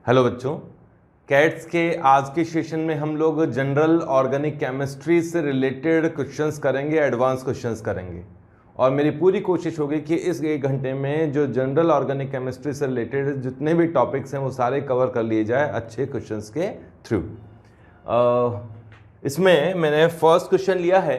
Hello बच्चों, cats के आज के सेशन में हम लोग जनरल ऑर्गेनिक केमिस्ट्री से रिलेटेड क्वेश्चंस करेंगे, एडवांस क्वेश्चंस करेंगे। और मेरी पूरी कोशिश होगी कि इस 1 घंटे में जो जनरल ऑर्गेनिक केमिस्ट्री से रिलेटेड जितने भी टॉपिक्स हैं वो सारे कवर कर लिए जाए अच्छे क्वेश्चंस के थ्रू। इसमें मैंने फर्स्ट क्वेश्चन लिया है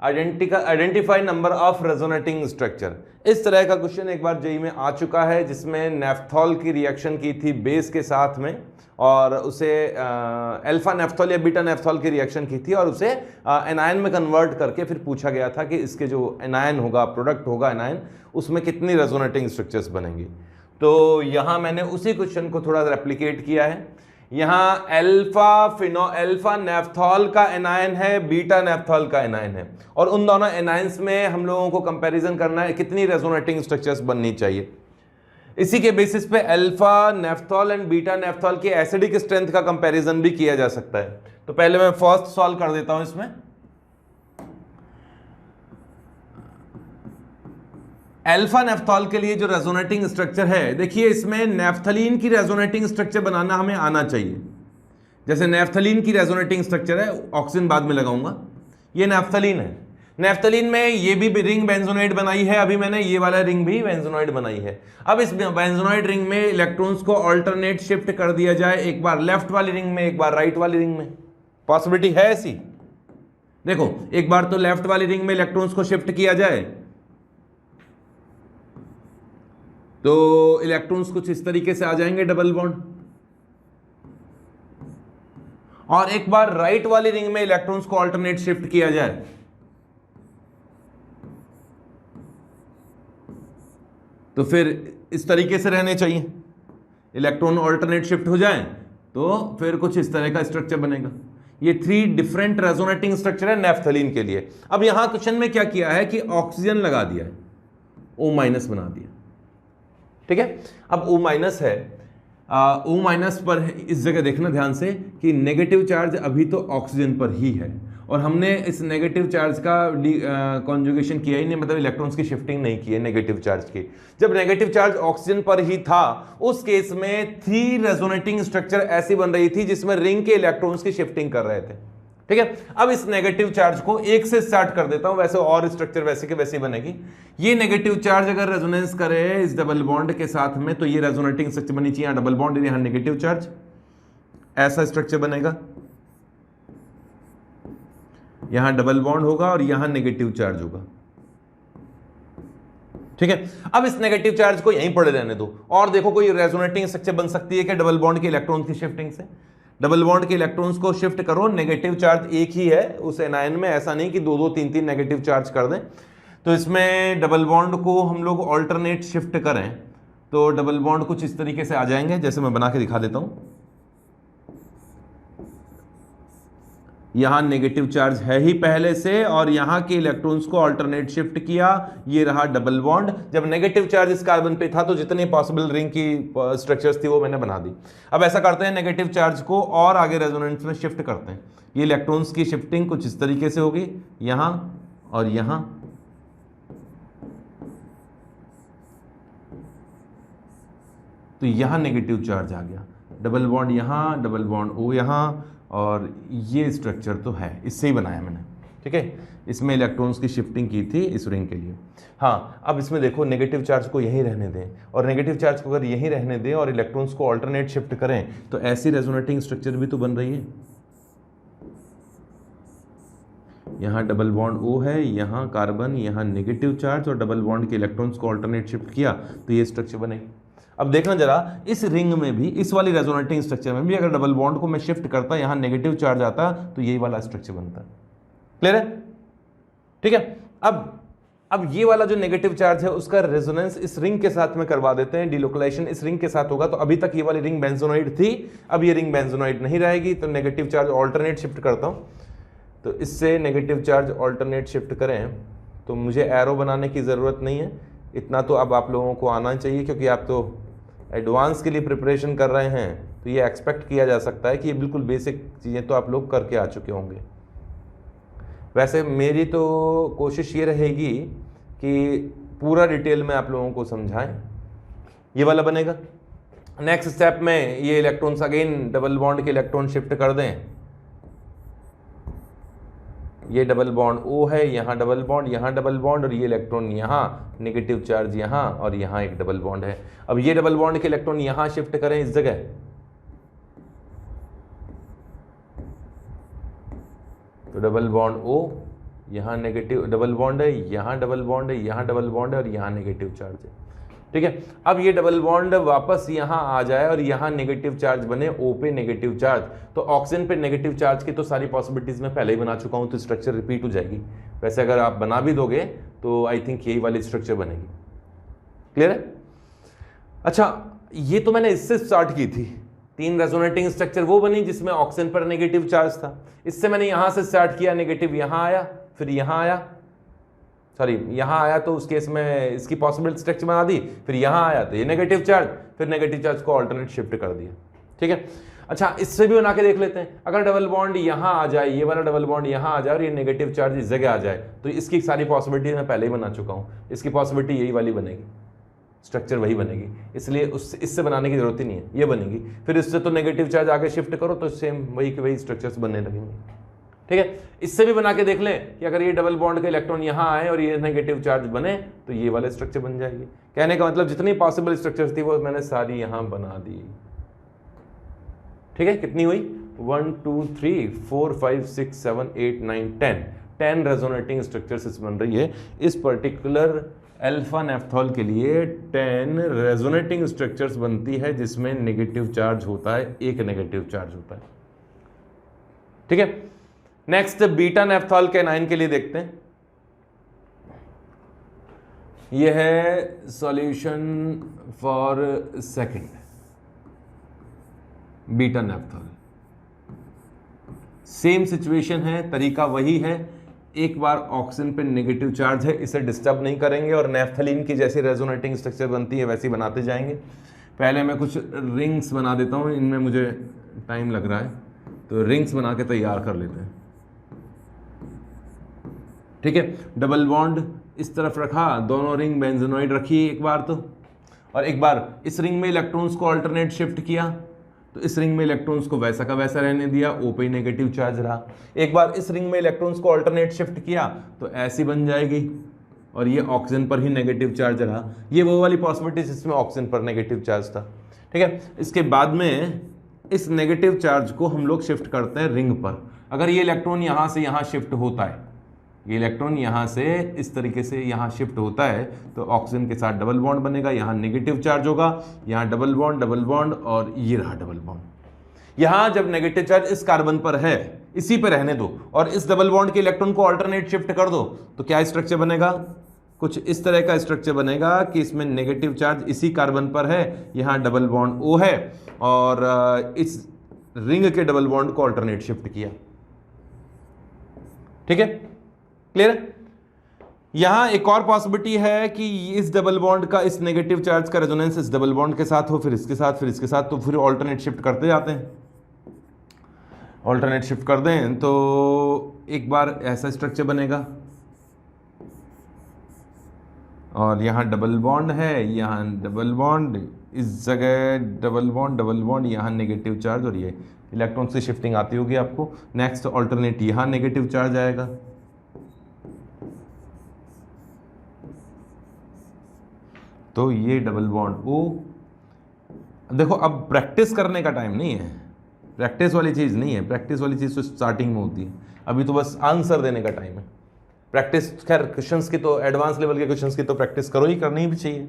identify number of resonating structure. इस तरह का क्वेश्चन एक बार जेईई में आ चुका है, जिसमें नेफ्थॉल की रिएक्शन की थी बेस के साथ में और उसे अल्फा नेफ्थॉल या बीटा नेफ्थॉल की रिएक्शन की थी और उसे एनायन में कन्वर्ट करके फिर पूछा गया था कि इसके जो एनायन होगा, प्रोडक्ट होगा एनायन, उसमें कितनी रेजोनेटिंग स्ट्रक्चर्स बनेंगी। तो यहाँ मैंने उसी क्वेश्चन को थोड़ा रेप्लिकेट किया है। यहाँ अल्फा नेफ्थॉल का एनायन है, बीटा नेफ्थॉल का एनायन है और उन दोनों एनायंस में हम लोगों को कंपैरिजन करना है कितनी रेजोनेटिंग स्ट्रक्चर्स बननी चाहिए। इसी के बेसिस पे alpha naphthol and beta naphthol की एसिडिक स्ट्रेंथ का कंपैरिजन भी किया जा सकता है। तो पहले मैं फर्स्ट सॉल्व कर देता हूं इसमें। अल्फा नेफ्थॉल के लिए जो रेजोनेटिंग स्ट्रक्चर है, देखिए इसमें नेफ्थलीन की रेजोनेटिंग स्ट्रक्चर बनाना हमें आना चाहिए। जैसे नेफ्थलीन की रेजोनेटिंग स्ट्रक्चर है, ऑक्सीजन बाद में लगाऊंगा, ये नेफ्थलीन है। नेफ्थलीन में ये भी रिंग बेंजोनाइड बनाई है, अभी मैंने ये वाला रिंग भी बेंजोनाइड बनाई है। अब इस बेंजोनाइड रिंग में इलेक्ट्रॉन्स को अल्टरनेट शिफ्ट कर दिया जाए, एक बार लेफ्ट वाली रिंग में एक बार राइट वाली रिंग में। पॉसिबिलिटी है ऐसी? देखो, एक बार तो लेफ्ट वाली रिंग में इलेक्ट्रॉन्स को शिफ्ट किया जाए तो इलेक्ट्रॉन्स कुछ इस तरीके से आ जाएंगे डबल बॉन्ड, और एक बार राइट वाली रिंग में इलेक्ट्रॉन्स को अल्टरनेट शिफ्ट किया जाए तो फिर इस तरीके से रहने चाहिए। इलेक्ट्रॉन अल्टरनेट शिफ्ट हो जाए तो फिर कुछ इस तरह का स्ट्रक्चर बनेगा। ये 3 डिफरेंट रेजोनेटिंग स्ट्रक्चर है नेफ्थलीन के लिए। अब यहां क्वेश्चन में क्या किया है कि ऑक्सीजन लगा दिया है, O- बना दिया, ठीक है। अब O- है, O- पर इस जगह देखना ध्यान से कि नेगेटिव चार्ज अभी तो ऑक्सीजन पर ही है और हमने इस नेगेटिव चार्ज का कॉन्जुगेशन किया ही नहीं, मतलब इलेक्ट्रॉन्स की शिफ्टिंग नहीं की है नेगेटिव चार्ज की। जब नेगेटिव चार्ज ऑक्सीजन पर ही था उस केस में 3 रेजोनेटिंग स्ट्रक्चर ऐसी बन रही थी जिसमें रिंग के इलेक्ट्रॉन्स की शिफ्टिंग कर रहे थे, ठीक है। अब इस नेगेटिव चार्ज को 1 से स्टार्ट कर देता हूं, वैसे और स्ट्रक्चर वैसे के वैसे बनेगी। ये नेगेटिव चार्ज अगर रेजोनेंस करे इस डबल बॉन्ड के साथ में तो ये रेजोनेटिंग स्ट्रक्चर बनी चाहिए, डबल बॉन्ड यहां नेगेटिव चार्ज, ऐसा स्ट्रक्चर बनेगा। यहां डबल बॉन्ड होगा और यहां नेगेटिव चार्ज होगा, ठीक है। अब इस नेगेटिव चार्ज को यहीं पड़े रहने दो और देखो कोई रेजोनेटिंग स्ट्रक्चर बन सकती है कि डबल बॉन्ड के इलेक्ट्रॉन की शिफ्टिंग से। डबल बॉन्ड के इलेक्ट्रॉन्स को शिफ्ट करो, नेगेटिव चार्ज एक ही है उस एनायन में, ऐसा नहीं कि 2-2 3-3 नेगेटिव चार्ज कर दें। तो इसमें डबल बॉन्ड को हम लोग ऑल्टरनेट शिफ्ट करें तो डबल बॉन्ड कुछ इस तरीके से आ जाएंगे, जैसे मैं बना के दिखा देता हूं। यहां नेगेटिव चार्ज है ही पहले से और यहां के इलेक्ट्रॉन्स को अल्टरनेट शिफ्ट किया, ये रहा डबल बॉन्ड। जब नेगेटिव चार्ज इस कार्बन पे था तो जितनी पॉसिबल रिंग की स्ट्रक्चर्स थी वो मैंने बना दी। अब ऐसा करते हैं, नेगेटिव चार्ज को और आगे रेजोनेंस में शिफ्ट करते हैं। ये इलेक्ट्रॉन्स की शिफ्टिंग कुछ इस तरीके से होगी, यहां और यहां, तो यहां नेगेटिव चार्ज आ गया, डबल बॉन्ड यहां, डबल बॉन्ड O यहां, और ये स्ट्रक्चर तो है, इससे ही बनाया मैंने, ठीक है। इसमें इलेक्ट्रॉन्स की शिफ्टिंग की थी इस रिंग के लिए। हाँ, अब इसमें देखो नेगेटिव चार्ज को यहीं रहने दें और नेगेटिव चार्ज को अगर यहीं रहने दें और इलेक्ट्रॉन्स को अल्टरनेट शिफ्ट करें तो ऐसी रेजोनेटिंग स्ट्रक्चर भी तो बन रही है। यहाँ डबल बॉन्ड O है, यहाँ कार्बन, यहाँ नेगेटिव चार्ज और डबल बॉन्ड के इलेक्ट्रॉन्स को अल्टरनेट शिफ्ट किया तो ये स्ट्रक्चर बनेगी। अब देखना जरा, इस रिंग में भी, इस वाली रेजोनेटिंग स्ट्रक्चर में भी अगर डबल बॉन्ड को मैं शिफ्ट करता, यहां नेगेटिव चार्ज आता तो यही वाला स्ट्रक्चर बनता। क्लियर है? ठीक है। अब ये वाला जो नेगेटिव चार्ज है उसका रेजोनेंस इस रिंग के साथ में करवा देते हैं, डिलोकलाइजेशन इस रिंग के साथ होगा। तो अभी तक ये वाली रिंग बेंजोनाइड थी, अब ये रिंग बेंजोनाइड नहीं रहेगी, तो नेगेटिव चार्ज ऑल्टरनेट शिफ्ट करता हूं। तो इससे नेगेटिव चार्ज ऑल्टरनेट शिफ्ट करें तो मुझे एरो बनाने की जरूरत नहीं है, इतना तो अब आप लोगों को आना चाहिए क्योंकि आप तो एडवांस के लिए प्रिपरेशन कर रहे हैं, तो ये एक्सपेक्ट किया जा सकता है कि ये बिल्कुल बेसिक चीज़ें तो आप लोग करके आ चुके होंगे। वैसे मेरी तो कोशिश ये रहेगी कि पूरा डिटेल में आप लोगों को समझाएं। ये वाला बनेगा, नेक्स्ट स्टेप में ये इलेक्ट्रॉन्स अगेन डबल बॉन्ड के इलेक्ट्रॉन शिफ्ट कर दें, ये डबल बॉन्ड O है, यहाँ डबल बॉन्ड, यहाँ डबल बॉन्ड, और ये इलेक्ट्रॉन यहाँ नेगेटिव चार्ज यहाँ, और यहाँ एक डबल बॉन्ड है। अब ये डबल बॉन्ड के इलेक्ट्रॉन यहाँ शिफ्ट करें इस जगह, तो डबल बॉन्ड O, यहाँ नेगेटिव डबल बॉन्ड है, यहाँ डबल बॉन्ड है, यहाँ डबल बॉन्ड है, और यहाँ नेगेटिव चार्ज है। ठीक है, अब ये डबल बॉन्ड वापस यहाँ आ जाए और यहाँ नेगेटिव चार्ज बने, O पे नेगेटिव चार्ज, तो ऑक्सीजन पे नेगेटिव चार्ज की तो सारी पॉसिबिलिटीज मैं पहले ही बना चुका हूँ, तो स्ट्रक्चर रिपीट हो जाएगी। वैसे अगर आप बना भी दोगे तो आई थिंक यही वाली स्ट्रक्चर बनेगी। क्लियर है? अच्छा, ये तो मैंने इससे स्टार्ट की थी, 3 रेजोनेटिंग स्ट्रक्चर वो बनी जिसमें ऑक्सीजन पर नेगेटिव चार्ज था। इससे मैंने यहाँ से स्टार्ट किया, नेगेटिव यहाँ आया, फिर यहाँ आया, सॉरी यहाँ आया, तो उस केस में इसकी पॉसिबल स्ट्रक्चर बना दी, फिर यहाँ आया तो ये नेगेटिव चार्ज, फिर नेगेटिव चार्ज को ऑल्टरनेट शिफ्ट कर दिया। ठीक है, अच्छा इससे भी बना के देख लेते हैं। अगर डबल बॉन्ड यहाँ आ जाए, ये वाला डबल बॉन्ड यहाँ आ जाए और ये नेगेटिव चार्ज इस जगह आ जाए, तो इसकी सारी पॉसिबिलिटी मैं पहले ही बना चुका हूँ। इसकी पॉसिबिलिटी यही वाली बनेगी, स्ट्रक्चर वही बनेगी, इसलिए इससे बनाने की जरूरत ही नहीं है, ये बनेगी। फिर इससे तो नेगेटिव चार्ज आगे शिफ्ट करो तो सेम वही के वही स्ट्रक्चर्स बनने लगेंगे। ठीक है, इससे भी बना के देख लें कि अगर ये डबल बॉन्ड के इलेक्ट्रॉन यहाँ आए और ये नेगेटिव चार्ज बने तो ये वाले स्ट्रक्चर बन जाएगी। कहने का मतलब जितनी पॉसिबल स्ट्रक्चर्स थी वो मैंने सारी यहाँ बना दी। ठीक है, कितनी हुई? 1 2 3 4 5 6 7 8 9 10 रेजोनेटिंग स्ट्रक्चर्स बन रही है। इस पर्टिकुलर अल्फा नेफ्थॉल के लिए 10 रेजोनेटिंग स्ट्रक्चर्स बनती है जिसमें नेगेटिव चार्ज होता है, एक नेगेटिव चार्ज होता है। ठीक है, नेक्स्ट बीटा नेफ्थॉल के 9 के लिए देखते हैं। यह है solution for second beta naphthol. Same situation है, तरीका वही है। एक बार ऑक्सीजन पे नेगेटिव चार्ज है, इसे डिस्टर्ब नहीं करेंगे और नेफ्थलीन की जैसी रेजोनेटिंग स्ट्रक्चर बनती है वैसी बनाते जाएंगे। पहले मैं कुछ रिंग्स बना देता हूँ, इनमें मुझे टाइम लग रहा है, तो रिंग्स बना के तैयार कर लेते हैं। ठीक है, डबल बॉन्ड इस तरफ रखा, दोनों रिंग बेंजोनॉइड रखी एक बार तो, और एक बार इस रिंग में इलेक्ट्रॉन्स को अल्टरनेट शिफ्ट किया, तो इस रिंग में इलेक्ट्रॉन्स को वैसा का वैसा रहने दिया, O पे नेगेटिव चार्ज रहा। एक बार इस रिंग में इलेक्ट्रॉन्स को अल्टरनेट शिफ्ट किया तो ऐसी बन जाएगी, और ये ऑक्सीजन पर ही नेगेटिव चार्ज रहा। ये वो वाली पॉसिबिलिटी जिसमें ऑक्सीजन पर नेगेटिव चार्ज था। ठीक है, इसके बाद में इस नेगेटिव चार्ज को हम लोग शिफ्ट करते हैं रिंग पर। अगर ये इलेक्ट्रॉन यहाँ से यहाँ शिफ्ट होता है, ये इलेक्ट्रॉन यहाँ से इस तरीके से यहाँ शिफ्ट होता है, तो ऑक्सीजन के साथ डबल बॉन्ड बनेगा, यहाँ नेगेटिव चार्ज होगा, यहाँ डबल बॉन्ड, और ये रहा डबल बॉन्ड। यहाँ जब नेगेटिव चार्ज इस कार्बन पर है, इसी पे रहने दो, और इस डबल बॉन्ड के इलेक्ट्रॉन को अल्टरनेट शिफ्ट कर दो, तो क्या स्ट्रक्चर बनेगा? कुछ इस तरह का स्ट्रक्चर बनेगा कि इसमें नेगेटिव चार्ज इसी कार्बन पर है, यहाँ डबल बॉन्ड O है, और इस रिंग के डबल बॉन्ड को अल्टरनेट शिफ्ट किया। ठीक है, क्लियर है? यहां एक और पॉसिबिलिटी है कि इस डबल बॉन्ड का इस नेगेटिव चार्ज का रेजोनेंस इस डबल बॉन्ड के साथ हो, फिर इसके साथ, फिर इसके साथ, तो फिर ऑल्टरनेट शिफ्ट करते जाते हैं। ऑल्टरनेट शिफ्ट कर दें तो एक बार ऐसा स्ट्रक्चर बनेगा, और यहां डबल बॉन्ड है, यहां डबल बॉन्ड, इस जगह डबल बॉन्ड, यहां नेगेटिव चार्ज, और ये इलेक्ट्रॉन से शिफ्टिंग आती होगी आपको। नेक्स्ट ऑल्टरनेट यहां नेगेटिव चार्ज आएगा, तो ये डबल बॉन्ड O। देखो अब प्रैक्टिस करने का टाइम नहीं है, प्रैक्टिस वाली चीज़ नहीं है, प्रैक्टिस वाली चीज़ तो स्टार्टिंग में होती है, अभी तो बस आंसर देने का टाइम है। प्रैक्टिस खैर क्वेश्चंस की तो एडवांस लेवल के क्वेश्चंस की तो प्रैक्टिस करो ही, करनी भी चाहिए।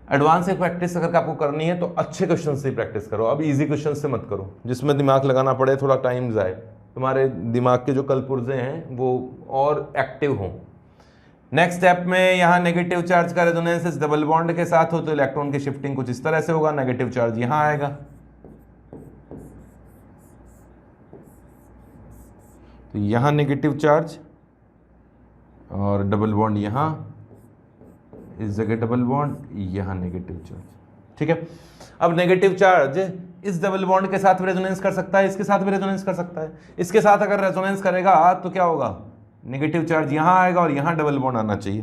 एडवांस से प्रैक्टिस अगर आपको करनी है तो अच्छे क्वेश्चन से प्रैक्टिस करो, अब इजी क्वेश्चन से मत करो जिसमें दिमाग लगाना पड़े, थोड़ा टाइम जाए, तुम्हारे दिमाग के जो कलपुर्जे हैं वो और एक्टिव हों। नेक्स्ट स्टेप में यहाँ नेगेटिव चार्ज का रेजोनेंस इस डबल बॉन्ड के साथ हो तो इलेक्ट्रॉन की शिफ्टिंग कुछ इस तरह से होगा, नेगेटिव चार्ज यहाँ आएगा, तो यहाँ नेगेटिव चार्ज, और डबल बॉन्ड यहाँ, इस जगह डबल बॉन्ड, यहाँ नेगेटिव चार्ज। ठीक है, अब नेगेटिव चार्ज इस डबल बॉन्ड के साथ भी रेजोनेंस कर सकता है, इसके साथ भी रेजोनेंस कर सकता है। इसके साथ अगर रेजोनेंस करेगा तो क्या होगा? नेगेटिव चार्ज यहाँ आएगा और यहाँ डबल बॉन्ड आना चाहिए,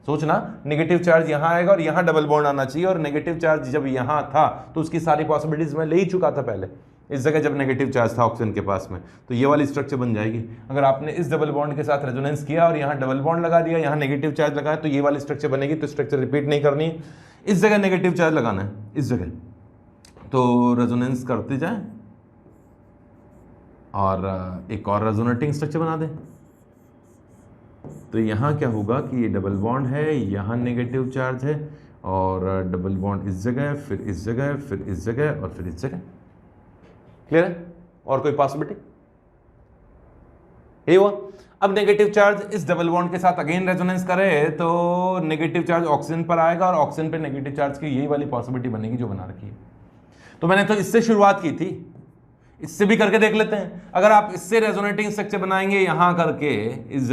सोचना, नेगेटिव चार्ज यहाँ आएगा और यहाँ डबल बॉन्ड आना चाहिए, और नेगेटिव चार्ज जब यहाँ था तो उसकी सारी पॉसिबिलिटीज मैं ले ही चुका था पहले। इस जगह जब नेगेटिव चार्ज था ऑक्सीजन के पास में, तो ये वाली स्ट्रक्चर बन जाएगी। अगर आपने इस डबल बॉन्ड के साथ रेजोनेंस किया और यहाँ डबल बॉन्ड लगा दिया, यहाँ नेगेटिव चार्ज लगाया, तो ये वाली स्ट्रक्चर बनेगी। तो स्ट्रक्चर रिपीट नहीं करनी है, इस जगह नेगेटिव चार्ज लगाना है, इस जगह, तो रेजोनेंस करते जाए और एक और रेजोनेटिंग स्ट्रक्चर बना दें। तो यहाँ क्या होगा कि ये डबल बॉन्ड है, यहाँ नेगेटिव चार्ज है, और डबल बॉन्ड इस जगह, फिर इस जगह, फिर इस जगह, और फिर इस जगह। क्लियर है? और कोई पॉसिबिलिटी? ये हुआ। अब नेगेटिव चार्ज इस डबल बॉन्ड के साथ अगेन रेजोनेंस करे तो नेगेटिव चार्ज ऑक्सीजन पर आएगा, और ऑक्सीजन पे नेगेटिव चार्ज की यही वाली पॉसिबिलिटी बनेगी जो बना रखी है। तो मैंने तो इससे शुरुआत की थी, इससे भी करके देख लेते हैं। अगर आप इससे रेजोनेटिंग स्ट्रक्चर बनाएंगे, यहां करके इस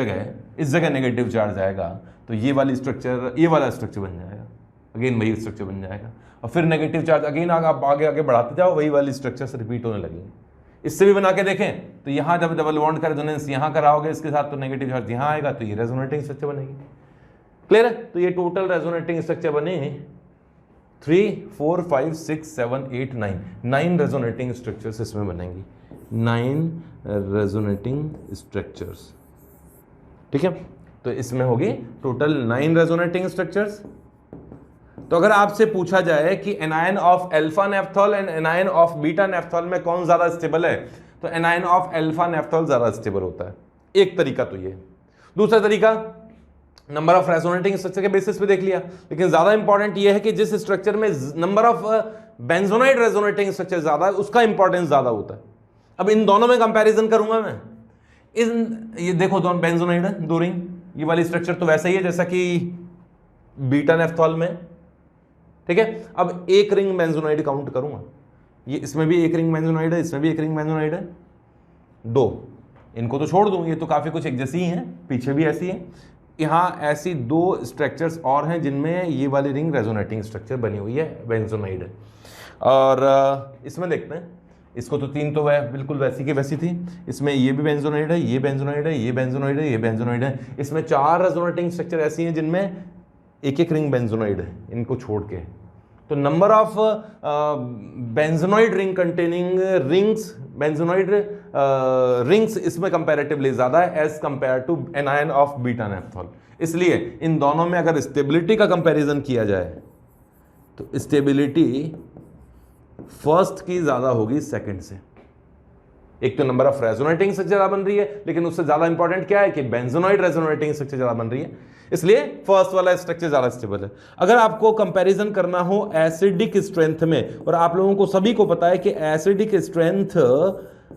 जगह नेगेटिव चार्ज आएगा, तो ये वाली स्ट्रक्चर, ये वाला स्ट्रक्चर बन जाएगा, अगेन वही स्ट्रक्चर बन जाएगा। और फिर नेगेटिव चार्ज अगेन आप आगे आगे बढ़ाते जाओ, वही वाली स्ट्रक्चर से रिपीट होने लगेंगे। इससे भी बना के देखें तो यहाँ जब डबल बॉन्ड का रेजोनेंस यहाँ कराओगे इसके साथ, तो नेगेटिव चार्ज यहाँ आएगा, तो ये रेजोनेटिंग स्ट्रक्चर बनेगी। क्लियर है? तो ये टोटल रेजोनेटिंग स्ट्रक्चर बने 3, 4, 5, 6, 7, 8, 9 रेजोनेटिंग स्ट्रक्चर्स इसमें बनेंगी। 9 रेजोनेटिंग स्ट्रक्चर्स, ठीक है। तो इसमें होगी टोटल 9 रेजोनेटिंग स्ट्रक्चर्स। तो अगर आपसे पूछा जाए कि anion of alpha naphthol and anion of beta naphthol में कौन ज्यादा स्टेबल है, तो एनायन ऑफ अल्फा नेफ्थॉल ज्यादा स्टेबल होता है। एक तरीका तो ये। दूसरा तरीका नंबर ऑफ रेजोनेटिंग स्ट्रक्चर के बेसिस पे देख लिया, लेकिन ज्यादा इंपॉर्टेंट ये है कि जिस स्ट्रक्चर में number of benzenoid resonating structure ज्यादा है उसका इंपॉर्टेंस ज्यादा होता है। अब इन दोनों में कंपैरिजन करूंगा मैं। ये देखो दोनों बेंजोनाइड है, 2 रिंग, ये वाली स्ट्रक्चर तो वैसा ही है जैसा कि बीटा नेफ्थॉल में, ठीक है। अब एक रिंग बेंजोनाइड काउंट करूंगा, ये इसमें भी एक रिंग बेंजोनाइड है, इसमें भी एक रिंग बेंजोनाइड है, 2, इनको तो छोड़ दूं, ये तो काफी कुछ एक जैसी ही है, पीछे भी ऐसी है। यहां ऐसी 2 स्ट्रक्चर्स और हैं जिनमें ये वाली रिंग रेजोनेटिंग स्ट्रक्चर बनी हुई है, बेंजोनाइड है। और इसमें देखते हैं, इसको तो 3 तो वह बिल्कुल वैसी की वैसी थी, इसमें ये भी बेंजोनाइड है, ये बेंजोनाइड है, ये बेंजोनाइड है, ये बेंजोनाइड है। इसमें 4 रेजोनेटिंग स्ट्रक्चर ऐसी हैं जिनमें एक रिंग बेंजोनाइड है, इनको छोड़ के। तो number of benzenoid ring containing rings, benzenoid rings इसमें कंपैरेटिवली ज्यादा है as compare to anion of beta naphthol. इसलिए इन दोनों में अगर स्टेबिलिटी का कंपैरिजन किया जाए तो स्टेबिलिटी फर्स्ट की ज्यादा होगी सेकंड से। एक तो नंबर ऑफ रेजोनेटिंग स्ट्रक्चर ज्यादा बन रही है, लेकिन उससे ज्यादा इंपॉर्टेंट क्या है कि बेंजोनाइड रेजोनेटिंग स्ट्रक्चर ज्यादा बन रही है, इसलिए फर्स्ट वाला स्ट्रक्चर ज्यादा स्टेबल है। अगर आपको कंपैरिजन करना हो एसिडिक स्ट्रेंथ में, और आप लोगों को सभी को पता है कि एसिडिक स्ट्रेंथ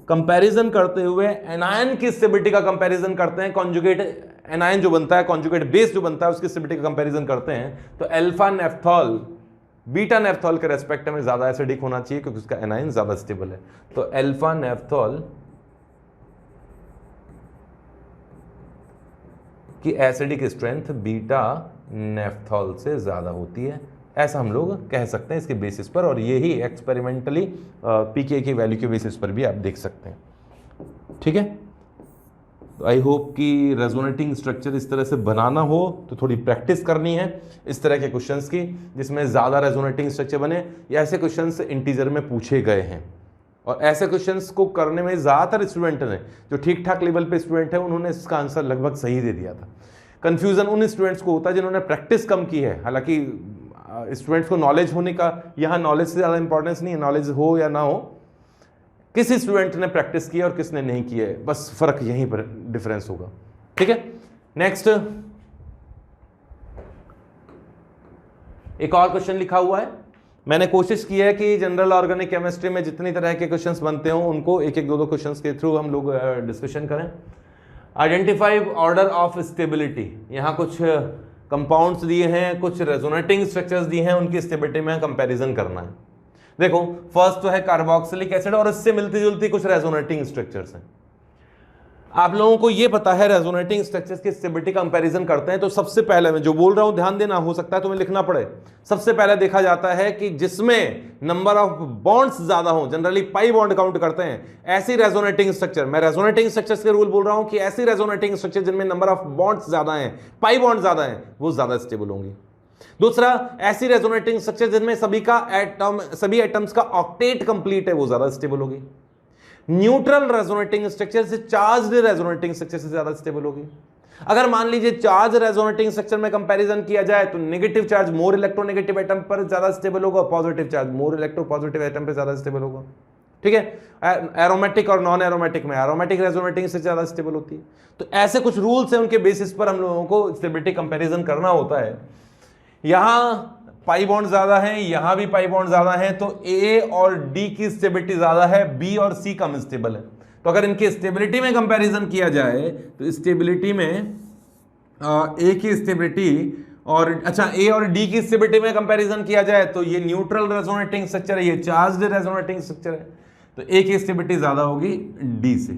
कंपैरिजन करते हुए एनायन की स्टेबिलिटी का कंपैरिजन करते हैं, कॉन्जुगेट एनायन जो बनता है, कॉन्जुगेट बेस जो बनता है उसकी स्टेबिलिटी का कंपैरिजन करते हैं, तो अल्फा नेफ्थॉल बीटा नेफ्थॉल के रेस्पेक्ट में ज्यादा एसिडिक होना चाहिए क्योंकि उसका एनायन ज्यादा स्टेबल है। तो अल्फा नेफ्थॉल की एसिडिक स्ट्रेंथ बीटा नेफ्थॉल से ज्यादा होती है, ऐसा हम लोग कह सकते हैं इसके बेसिस पर, और यही एक्सपेरिमेंटली पीके की वैल्यू के बेसिस पर भी आप देख सकते हैं, ठीक है। तो आई होप कि रेजोनेटिंग स्ट्रक्चर इस तरह से बनाना हो तो थोड़ी प्रैक्टिस करनी है इस तरह के क्वेश्चंस की जिसमें ज़्यादा रेजोनेटिंग स्ट्रक्चर बने, या ऐसे क्वेश्चंस इंटीजर में पूछे गए हैं। और ऐसे क्वेश्चंस को करने में ज़्यादातर स्टूडेंट ने, जो ठीक ठाक लेवल पे स्टूडेंट है, उन्होंने इसका आंसर लगभग सही दे दिया था। कन्फ्यूज़न उन स्टूडेंट्स को होता है जिन्होंने प्रैक्टिस कम की है। हालांकि स्टूडेंट्स को नॉलेज होने का, यहाँ नॉलेज से ज़्यादा इंपॉर्टेंस नहीं है, नॉलेज हो या ना हो, किस स्टूडेंट ने प्रैक्टिस की और किसने नहीं की है, बस फर्क यहीं पर डिफरेंस होगा, ठीक है। नेक्स्ट एक और क्वेश्चन लिखा हुआ है। मैंने कोशिश की है कि जनरल ऑर्गेनिक केमिस्ट्री में जितनी तरह के क्वेश्चंस बनते हो उनको एक एक 2-2 क्वेश्चंस के थ्रू हम लोग डिस्कशन करें। आइडेंटिफाई ऑर्डर ऑफ स्टेबिलिटी, यहाँ कुछ कंपाउंड्स दिए हैं, कुछ रेजोनेटिंग स्ट्रक्चर्स दिए हैं, उनकी स्टेबिलिटी में कंपैरिजन करना है। देखो फर्स्ट तो है कार्बोक्सिलिक एसिड और इससे मिलती जुलती कुछ रेजोनेटिंग स्ट्रक्चर्स हैं। आप लोगों को ये पता है रेजोनेटिंग स्ट्रक्चर्स की स्टेबिलिटी कंपैरिजन करते हैं, तो सबसे पहले मैं जो बोल रहा हूं ध्यान देना, हो सकता है तुम्हें लिखना पड़े। सबसे पहले देखा जाता है कि जिसमें नंबर ऑफ बॉन्ड्स ज्यादा हो, जनरली पाई बॉन्ड काउंट करते हैं, ऐसी रेजोनेटिंग स्ट्रक्चर, मैं रेजोनेटिंग स्ट्रक्चर्स के रूल बोल रहा हूं कि ऐसी रेजोनेटिंग स्ट्रक्चर जिनमें नंबर ऑफ बॉन्ड्स ज्यादा हैं, पाई बॉन्ड ज्यादा हैं, वो ज्यादा स्टेबल होंगी। दूसरा, ऐसी रेजोनेटिंग स्ट्रक्चर जिनमें सभी एटम्स का ऑक्टेट कंप्लीट है, वो ज्यादा स्टेबल होगी। न्यूट्रल रेजोनेटिंग स्ट्रक्चर से चार्ज्ड रेजोनेटिंग स्ट्रक्चर से ज्यादा स्टेबल होगी। अगर मान लीजिए चार्ज रेजोनेटिंग स्ट्रक्चर में कंपैरिजन किया जाए तो negative charge more electronegative atom पर ज्यादा स्टेबल होगा, positive charge more electropositive atom पर ज्यादा स्टेबल होगा। ठीक है, एरोमेटिक और नॉन एरोमेटिक में एरोमेटिक रेजोनेटिंग से ज्यादा स्टेबल होती है। तो ऐसे कुछ रूल्स हैं, उनके बेसिस पर हम लोगों को स्टेबिलिटी कंपैरिजन करना होता है। यहां पाई बॉन्ड ज्यादा है, यहां भी पाई बॉन्ड ज्यादा है, तो ए और डी की स्टेबिलिटी ज्यादा है, बी और सी कम स्टेबल है। तो अगर इनकी स्टेबिलिटी में कंपैरिजन किया जाए तो स्टेबिलिटी में ए की स्टेबिलिटी और ए और डी की स्टेबिलिटी में कंपैरिजन किया जाए तो ये न्यूट्रल रेजोनेटिंग स्ट्रक्चर है, ये चार्ज्ड रेजोनेटिंग स्ट्रक्चर है, तो ए की स्टेबिलिटी ज्यादा होगी डी से।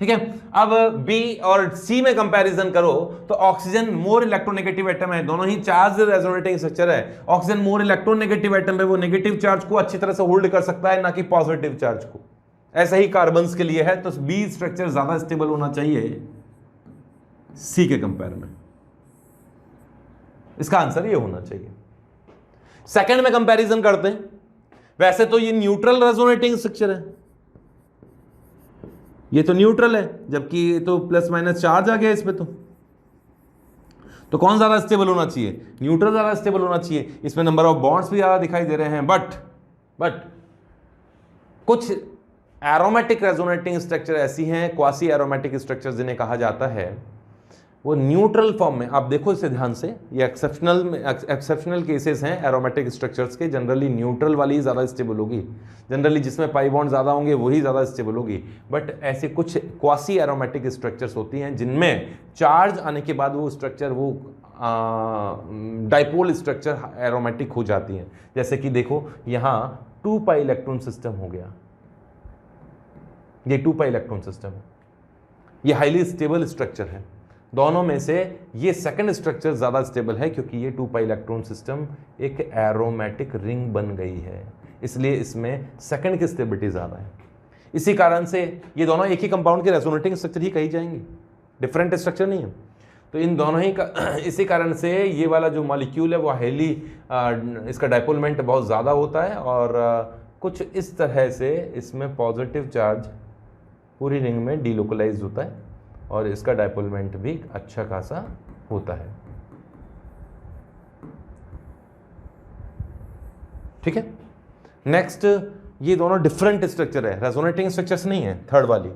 ठीक है, अब बी और सी में कंपैरिजन करो तो ऑक्सीजन मोर इलेक्ट्रोनेगेटिव एटम है, दोनों ही चार्ज रेजोनेटिंग स्ट्रक्चर है। ऑक्सीजन मोर इलेक्ट्रोनेगेटिव एटम है, वो नेगेटिव चार्ज को अच्छी तरह से होल्ड कर सकता है, ना कि पॉजिटिव चार्ज को। ऐसा ही कार्बन्स के लिए है, तो बी स्ट्रक्चर ज्यादा स्टेबल होना चाहिए सी के कंपेयर में। इसका आंसर ये होना चाहिए। सेकंड में कंपैरिजन करते हैं। वैसे तो ये न्यूट्रल रेजोनेटिंग स्ट्रक्चर है, ये तो न्यूट्रल है, जबकि ये तो प्लस माइनस चार्ज आ गया इस पे। तो कौन ज्यादा स्टेबल होना चाहिए? न्यूट्रल ज्यादा स्टेबल होना चाहिए। इसमें नंबर ऑफ बॉन्ड्स भी ज्यादा दिखाई दे रहे हैं, बट कुछ एरोमेटिक रेजोनेटिंग स्ट्रक्चर ऐसी हैं, क्वासी एरोमेटिक स्ट्रक्चर जिन्हें कहा जाता है, वो न्यूट्रल फॉर्म में, आप देखो इसे ध्यान से, ये एक्सेप्शनल केसेस हैं एरोमेटिक स्ट्रक्चर्स के। जनरली न्यूट्रल वाली ज़्यादा स्टेबल होगी, जनरली जिसमें पाई बॉन्ड ज़्यादा होंगे वही ज़्यादा स्टेबल होगी। बट ऐसे कुछ क्वासी एरोमेटिक स्ट्रक्चर्स होती हैं जिनमें चार्ज आने के बाद वो स्ट्रक्चर, वो डाइपोल स्ट्रक्चर एरोमेटिक हो जाती हैं। जैसे कि देखो यहाँ 2 पाई इलेक्ट्रॉन सिस्टम हो गया, ये 2 पाई इलेक्ट्रॉन सिस्टम है, ये हाईली स्टेबल स्ट्रक्चर है। दोनों में से ये सेकंड स्ट्रक्चर ज्यादा स्टेबल है क्योंकि ये 2 पाई इलेक्ट्रॉन सिस्टम एक एरोमेटिक रिंग बन गई है, इसलिए इसमें सेकंड की स्टेबिलिटी ज्यादा है। इसी कारण से ये दोनों एक ही कंपाउंड के रेजोनेटिंग स्ट्रक्चर ही कही जाएंगे, डिफरेंट स्ट्रक्चर नहीं है। तो इन दोनों ही का इसी कारण से ये वाला जो मॉलिक्यूल है वो हाईली, इसका डाइपोलमेंट बहुत ज़्यादा होता है और कुछ इस तरह से इसमें पॉजिटिव चार्ज पूरी रिंग में डीलोकलाइज होता है और इसका डाइपोलमेंट भी अच्छा खासा होता है। ठीक है, नेक्स्ट, ये दोनों डिफरेंट स्ट्रक्चर है, रेजोनेटिंग स्ट्रक्चर्स नहीं है। थर्ड वाली,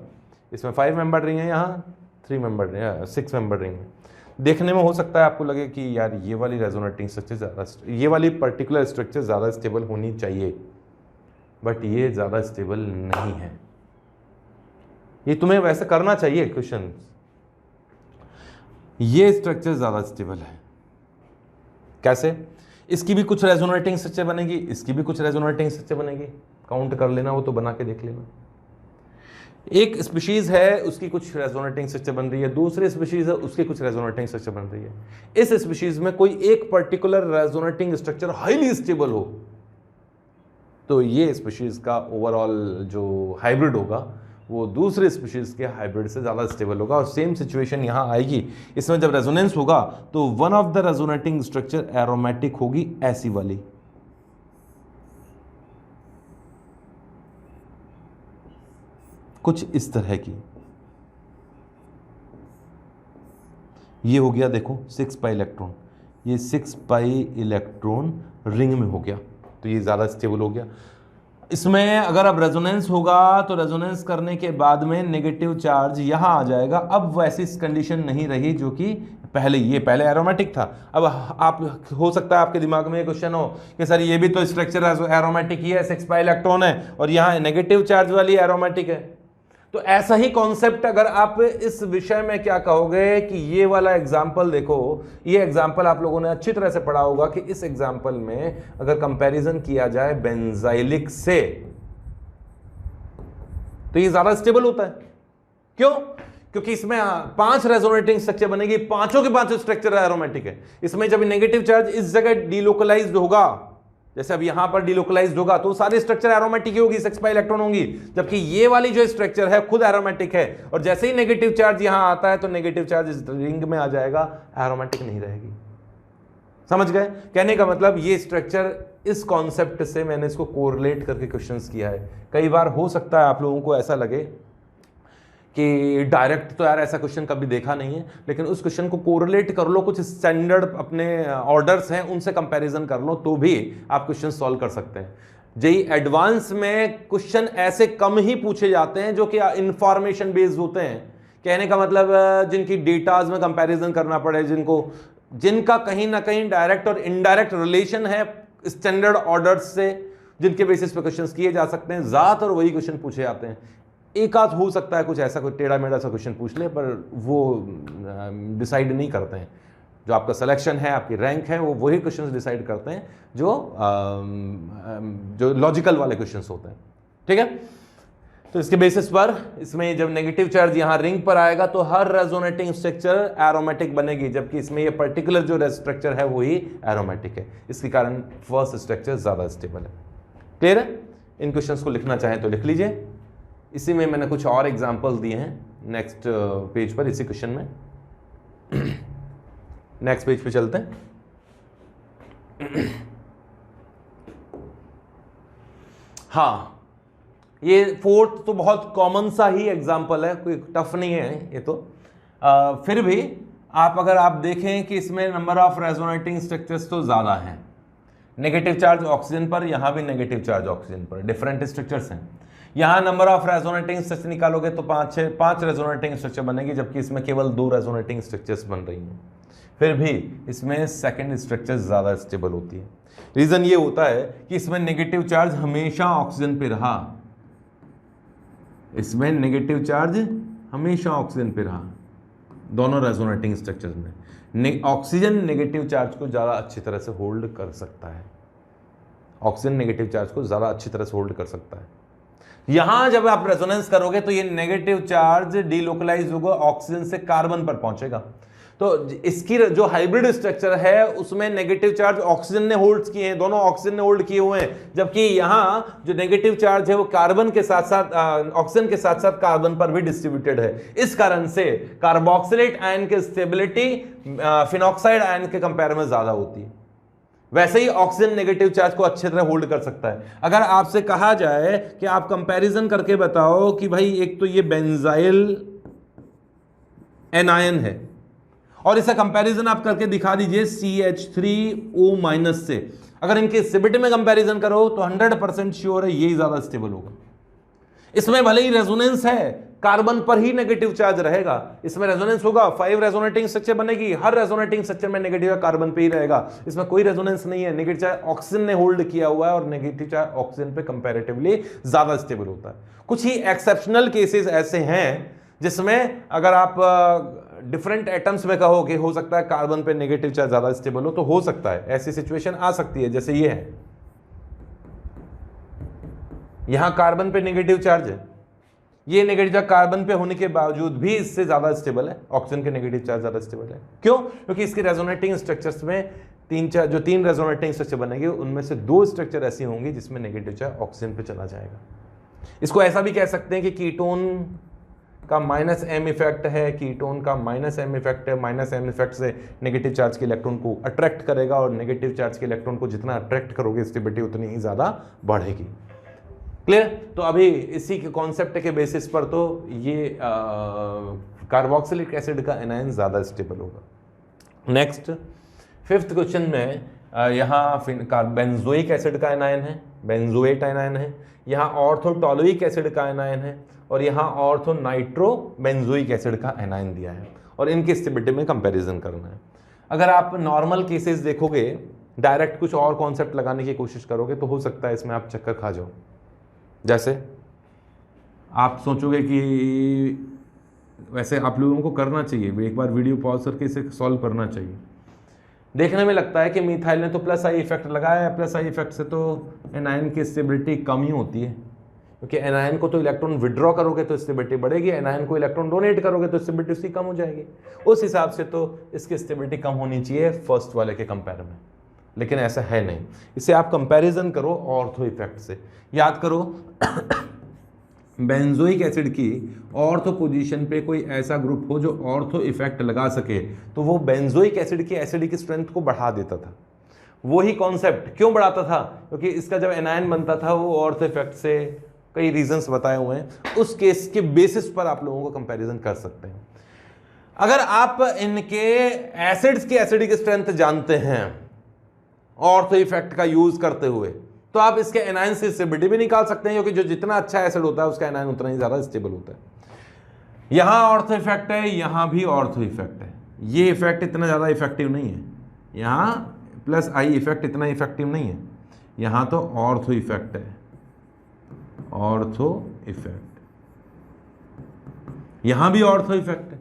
इसमें 5 मेंबर रिंग है, यहाँ 3 मेंबर रिंग, 6 मेंबर रिंग है। देखने में हो सकता है आपको लगे कि यार ये वाली रेजोनेटिंग स्ट्रक्चर ज़्यादा, ये वाली पर्टिकुलर स्ट्रक्चर ज़्यादा स्टेबल होनी चाहिए, बट ये ज़्यादा स्टेबल नहीं है। ये तुम्हें वैसे करना चाहिए क्वेश्चन, ये स्ट्रक्चर ज़्यादा स्टेबल है। कैसे? इसकी भी कुछ रेजोनेटिंग स्ट्रक्चर बनेगी, इसकी भी कुछ रेजोनेटिंग स्ट्रक्चर बनेगी, काउंट कर लेना, वो तो बना के देख लेना। एक स्पीशीज है उसकी कुछ रेजोनेटिंग स्ट्रक्चर बन रही है, दूसरी स्पीशीज है उसकी कुछ रेजोनेटिंग स्ट्रक्चर बन रही है। इस स्पीशीज में कोई एक particular resonating structure highly stable हो तो ये स्पीशीज का ओवरऑल जो हाइब्रिड होगा वो दूसरे स्पीशीज के हाइब्रिड से ज़्यादा स्टेबल होगा। और सेम सिचुएशन यहाँ आएगी, इसमें जब रेजोनेंस होगा तो one of the resonating structure aromatic होगी, ऐसी वाली। कुछ इस तरह की, ये हो गया देखो 6 पाई इलेक्ट्रॉन, ये 6 पाई इलेक्ट्रॉन रिंग में हो गया, तो ये ज़्यादा स्टेबल हो गया। इसमें अगर अब रेजोनेंस होगा तो रेजोनेंस करने के बाद में नेगेटिव चार्ज यहाँ आ जाएगा। अब वैसी कंडीशन नहीं रही जो कि पहले, ये पहले एरोमेटिक था। अब आप, हो सकता है आपके दिमाग में ये क्वेश्चन हो कि सर ये भी तो स्ट्रक्चर एरोमेटिक ही है, 6 पाई इलेक्ट्रॉन है और यहाँ नेगेटिव चार्ज वाली एरोमेटिक है। तो ऐसा ही कॉन्सेप्ट अगर आप इस विषय में क्या कहोगे कि ये वाला एग्जाम्पल देखो, ये एग्जाम्पल आप लोगों ने अच्छी तरह से पढ़ा होगा कि इस एग्जाम्पल में अगर कंपैरिजन किया जाए बेंजाइलिक से तो ये ज्यादा स्टेबल होता है। क्यों? क्योंकि इसमें 5 रेजोनेटिंग स्ट्रक्चर बनेगी, पांचों के पांचों स्ट्रक्चर एरोमेटिक है। इसमें जब नेगेटिव चार्ज इस जगह डिलोकलाइज्ड होगा, जैसे अब यहां पर डिलोकलाइज्ड होगा, तो सारे स्ट्रक्चर एरोमेटिक ही होगी, 6 पाई इलेक्ट्रॉन होंगी, जबकि ये वाली जो स्ट्रक्चर है खुद एरोमेटिक है। और जैसे ही नेगेटिव चार्ज यहां आता है तो नेगेटिव चार्ज इस रिंग में आ जाएगा, एरोमेटिक नहीं रहेगी। समझ गए? कहने का मतलब ये स्ट्रक्चर, इस कॉन्सेप्ट से मैंने इसको कोरिलेट करके क्वेश्चंस किया है। कई बार हो सकता है आप लोगों को ऐसा लगे कि डायरेक्ट तो यार ऐसा क्वेश्चन कभी देखा नहीं है, लेकिन उस क्वेश्चन को कोरिलेट कर लो, कुछ स्टैंडर्ड अपने ऑर्डर्स हैं उनसे कंपैरिजन कर लो, तो भी आप क्वेश्चन सॉल्व कर सकते हैं। जेईई एडवांस में क्वेश्चन ऐसे कम ही पूछे जाते हैं जो कि इंफॉर्मेशन बेस्ड होते हैं। कहने का मतलब जिनकी डेटाज में कंपैरिजन करना पड़े, जिनका कहीं ना कहीं डायरेक्ट और इनडायरेक्ट रिलेशन है स्टैंडर्ड ऑर्डर्स से, जिनके बेसिस पे क्वेश्चंस किए जा सकते हैं। ज्यादातर वही क्वेश्चन पूछे जाते हैं। एक आध हो सकता है कुछ ऐसा, कोई टेढ़ा मेढ़ा सा क्वेश्चन पूछ ले, पर वो डिसाइड नहीं करते हैं। जो आपका सिलेक्शन है, आपकी रैंक है, वो वही क्वेश्चंस डिसाइड करते हैं जो लॉजिकल वाले क्वेश्चंस होते हैं। ठीक है, तो इसके बेसिस पर इसमें जब नेगेटिव चार्ज यहां रिंग पर आएगा तो हर रेजोनेटिंग स्ट्रक्चर एरोमेटिक बनेगी, जबकि इसमें ये पर्टिकुलर जो स्ट्रक्चर है वही एरोमेटिक है। इसके कारण फर्स्ट स्ट्रक्चर ज्यादा स्टेबल है। क्लियर है? इन क्वेश्चंस को लिखना चाहें तो लिख लीजिए। इसी में मैंने कुछ और एग्जांपल्स दिए हैं नेक्स्ट पेज पर, इसी क्वेश्चन में। नेक्स्ट पेज पे चलते हैं। हाँ, ये फोर्थ तो बहुत कॉमन सा ही एग्जांपल है, कोई टफ नहीं है ये तो। फिर भी अगर आप देखें कि इसमें नंबर ऑफ रेजोनेटिंग स्ट्रक्चर्स तो ज्यादा हैं। नेगेटिव चार्ज ऑक्सीजन पर, यहां भी नेगेटिव चार्ज ऑक्सीजन पर, डिफरेंट स्ट्रक्चर्स हैं। यहां नंबर ऑफ रेजोनेटिंग स्ट्रक्चर निकालोगे तो 5 रेजोनेटिंग स्ट्रक्चर बनेगी, जबकि इसमें केवल 2 रेजोनेटिंग स्ट्रक्चर्स बन रही हैं। फिर भी इसमें सेकंड स्ट्रक्चर ज्यादा स्टेबल होती है। रीजन ये होता है कि इसमें नेगेटिव चार्ज हमेशा ऑक्सीजन पे रहा, इसमें नेगेटिव चार्ज हमेशा ऑक्सीजन पे रहा दोनों रेजोनेटिंग स्ट्रक्चर्स में। ऑक्सीजन नेगेटिव चार्ज को ज्यादा अच्छी तरह से होल्ड कर सकता है, ऑक्सीजन नेगेटिव चार्ज को ज्यादा अच्छी तरह से होल्ड कर सकता है। यहां जब आप रेजोनेंस करोगे तो ये नेगेटिव चार्ज डीलोकलाइज होगा, ऑक्सीजन से कार्बन पर पहुंचेगा। तो इसकी जो हाइब्रिड स्ट्रक्चर है उसमें नेगेटिव चार्ज ऑक्सीजन ने होल्ड किए हैं, दोनों ऑक्सीजन ने होल्ड किए हुए हैं, जबकि यहां जो नेगेटिव चार्ज है वो कार्बन के साथ साथ ऑक्सीजन के साथ साथ कार्बन पर भी डिस्ट्रीब्यूटेड है। इस कारण से कार्बोक्सिलेट आयन की स्टेबिलिटी फिनॉक्साइड आयन के कंपेयर में ज्यादा होती है। वैसे ही ऑक्सीजन नेगेटिव चार्ज को अच्छी तरह होल्ड कर सकता है। अगर आपसे कहा जाए कि आप कंपैरिजन करके बताओ कि भाई एक तो ये बेंजाइल एनायन है और इसका कंपैरिजन आप करके दिखा दीजिए CH3O- से, अगर इनके स्टेबिलिटी में कंपैरिजन करो तो 100% श्योर है यही ज्यादा स्टेबल होगा। इसमें भले ही रेजोनेंस है, कार्बन पर ही नेगेटिव चार्ज रहेगा, इसमें रेजोनेंस होगा, 5 रेजोनेटिंग स्ट्रक्चर बनेगी, हर रेजोनेटिंग स्ट्रक्चर में नेगेटिव कार्बन पे ही रहेगा, इसमें कोई रेजोनेंस नहीं है। नेगेटिव चार्ज ऑक्सीजन ने होल्ड किया हुआ है और नेगेटिव चार्ज ऑक्सीजन पे कंपैरेटिवली ज्यादा स्टेबल होता है। कुछ ही एक्सेप्शनल केसेस ऐसे हैं जिसमें अगर आप डिफरेंट एटम्स में कहो कि हो सकता है कार्बन पे नेगेटिव चार्ज ज्यादा स्टेबल हो, तो हो सकता है, ऐसी सिचुएशन आ सकती है। जैसे ये है, यहां कार्बन पे नेगेटिव चार्ज है, ये नेगेटिव चार्ज कार्बन पे होने के बावजूद भी इससे ज्यादा स्टेबल है, ऑक्सीजन के नेगेटिव चार्ज ज्यादा स्टेबल है। क्यों? क्योंकि इसके रेजोनेटिंग स्ट्रक्चर्स में 3 रेजोनेटिंग स्ट्रक्चर बनेंगे, उनमें से 2 स्ट्रक्चर ऐसी होंगी जिसमें नेगेटिव चार्ज ऑक्सीजन पे चला जाएगा। इसको ऐसा भी कह सकते हैं कि कीटोन का -m इफेक्ट है, कीटोन का -m इफेक्ट है, -m इफेक्ट से नेगेटिव चार्ज के इलेक्ट्रॉन को अट्रैक्ट करेगा और नेगेटिव चार्ज के इलेक्ट्रॉन को जितना अट्रैक्ट करोगे स्टेबिलिटी उतनी ही ज्यादा बढ़ेगी। क्लियर? तो अभी इसी के कॉन्सेप्ट के बेसिस पर तो ये कार्बोक्सिलिक एसिड का एनायन ज्यादा स्टेबल होगा। नेक्स्ट 5th क्वेश्चन में यहाँ बेंजोइक एसिड का एनायन है, बेंजोएट एनायन है, यहाँ ऑर्थोटोलोइक एसिड का एनायन है और यहाँ ऑर्थो नाइट्रो बेंजोइक एसिड का एनायन दिया है और इनकी स्टेबिलिटी में कंपैरिजन करना है। अगर आप नॉर्मल केसेस देखोगे, डायरेक्ट कुछ और कॉन्सेप्ट लगाने की कोशिश करोगे तो हो सकता है इसमें आप चक्कर खा जाओ। जैसे आप सोचोगे कि वैसे आप लोगों को करना चाहिए, एक बार वीडियो पॉज करके इसे सॉल्व करना चाहिए। देखने में लगता है कि मिथाइल ने तो +I इफेक्ट लगाया है, +I इफेक्ट से तो एनायन की स्टेबिलिटी कम ही होती है, क्योंकि एनायन को तो इलेक्ट्रॉन विड्रॉ करोगे तो स्टेबिलिटी बढ़ेगी, एनायन को इलेक्ट्रॉन डोनेट करोगे तो स्टेबिलिटी उसकी कम हो जाएगी। उस हिसाब से तो इसकी स्टेबिलिटी कम होनी चाहिए फर्स्ट वाले के कंपेयर में, लेकिन ऐसा है नहीं। इसे आप कंपैरिजन करो ऑर्थो इफेक्ट से। याद करो बेंजोइक एसिड की ऑर्थो पोजीशन पे कोई ऐसा ग्रुप हो जो ऑर्थो इफेक्ट लगा सके तो वो बेंजोइक एसिड की एसिडिक स्ट्रेंथ को बढ़ा देता था। वही कॉन्सेप्ट क्यों बढ़ाता था? क्योंकि इसका जब एनायन बनता था वो ऑर्थो इफेक्ट से कई रीजंस बताए हुए हैं, उस केस के बेसिस पर आप लोगों को कंपैरिजन कर सकते हैं। अगर आप इनके एसिड्स की एसिडिक स्ट्रेंथ जानते हैं ऑर्थो इफेक्ट का यूज करते हुए, तो आप इसके एनायन से स्टेबिलिटी भी निकाल सकते हैं, क्योंकि जो जितना अच्छा एसिड होता है उसका एनायन उतना ही ज्यादा स्टेबल होता है। यहां ऑर्थो इफेक्ट है, यहां भी ऑर्थो इफेक्ट है। ये इफेक्ट इतना ज्यादा इफेक्टिव नहीं है, यहां प्लस आई इफेक्ट इतना इफेक्टिव नहीं है, यहां तो ऑर्थो इफेक्ट है, ऑर्थो इफेक्ट, यहां भी ऑर्थो इफेक्ट है।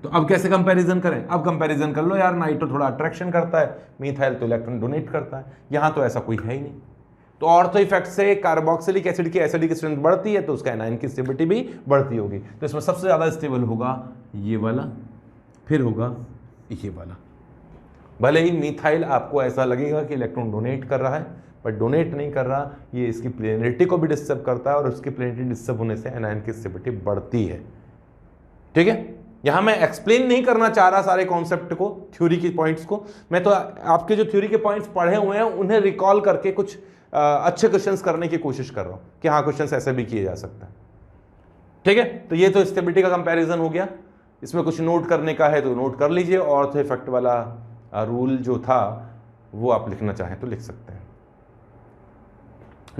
तो अब कैसे कंपैरिजन करें? अब कंपैरिजन कर लो यार, नाइट्रो थोड़ा अट्रैक्शन करता है, मीथाइल तो इलेक्ट्रॉन डोनेट करता है, यहां तो ऐसा कोई है ही नहीं। तो ऑर्थो इफेक्ट से कार्बोक्सिलिक एसिड की एसिडिक स्ट्रेंथ बढ़ती है तो उसका एनायन की स्टेबिलिटी भी बढ़ती होगी। तो इसमें सबसे ज्यादा स्टेबल होगा ये वाला, फिर होगा ये वाला। भले ही मीथाइल आपको ऐसा लगेगा कि इलेक्ट्रॉन डोनेट कर रहा है, पर डोनेट नहीं कर रहा, ये इसकी प्लेनरिटी को भी डिस्टर्ब करता है और उसकी प्लेनरिटी डिस्टर्ब होने से एनायन की स्टेबिलिटी बढ़ती है। ठीक है, यहां मैं एक्सप्लेन नहीं करना चाह रहा सारे कॉन्सेप्ट को, थ्योरी के पॉइंट्स को, मैं तो आपके जो थ्योरी के पॉइंट्स पढ़े हुए हैं उन्हें रिकॉल करके कुछ अच्छे क्वेश्चंस करने की कोशिश कर रहा हूं कि हाँ क्वेश्चंस ऐसे भी किए जा सकते हैं। ठीक है, तो ये तो स्टेबिलिटी का कंपैरिजन हो गया। इसमें कुछ नोट करने का है तो नोट कर लीजिए, ऑर्थो इफेक्ट वाला रूल जो था वो आप लिखना चाहें तो लिख सकते हैं।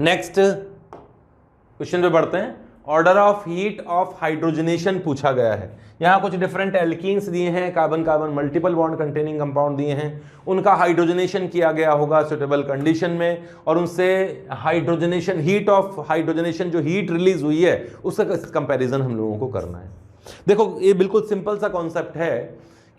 नेक्स्ट क्वेश्चन पे बढ़ते हैं। Order of heat of hydrogenation पूछा गया है। यहां कुछ डिफरेंट एल्कीन्स दिए हैं, carbon carbon multiple bond containing compound दिए हैं, उनका हाइड्रोजनेशन किया गया होगा सुटेबल कंडीशन में, और उनसे हाइड्रोजनेशन, हीट ऑफ हाइड्रोजनेशन जो हीट रिलीज हुई है उसका कंपैरिजन हम लोगों को करना है। देखो ये बिल्कुल सिंपल सा कॉन्सेप्ट है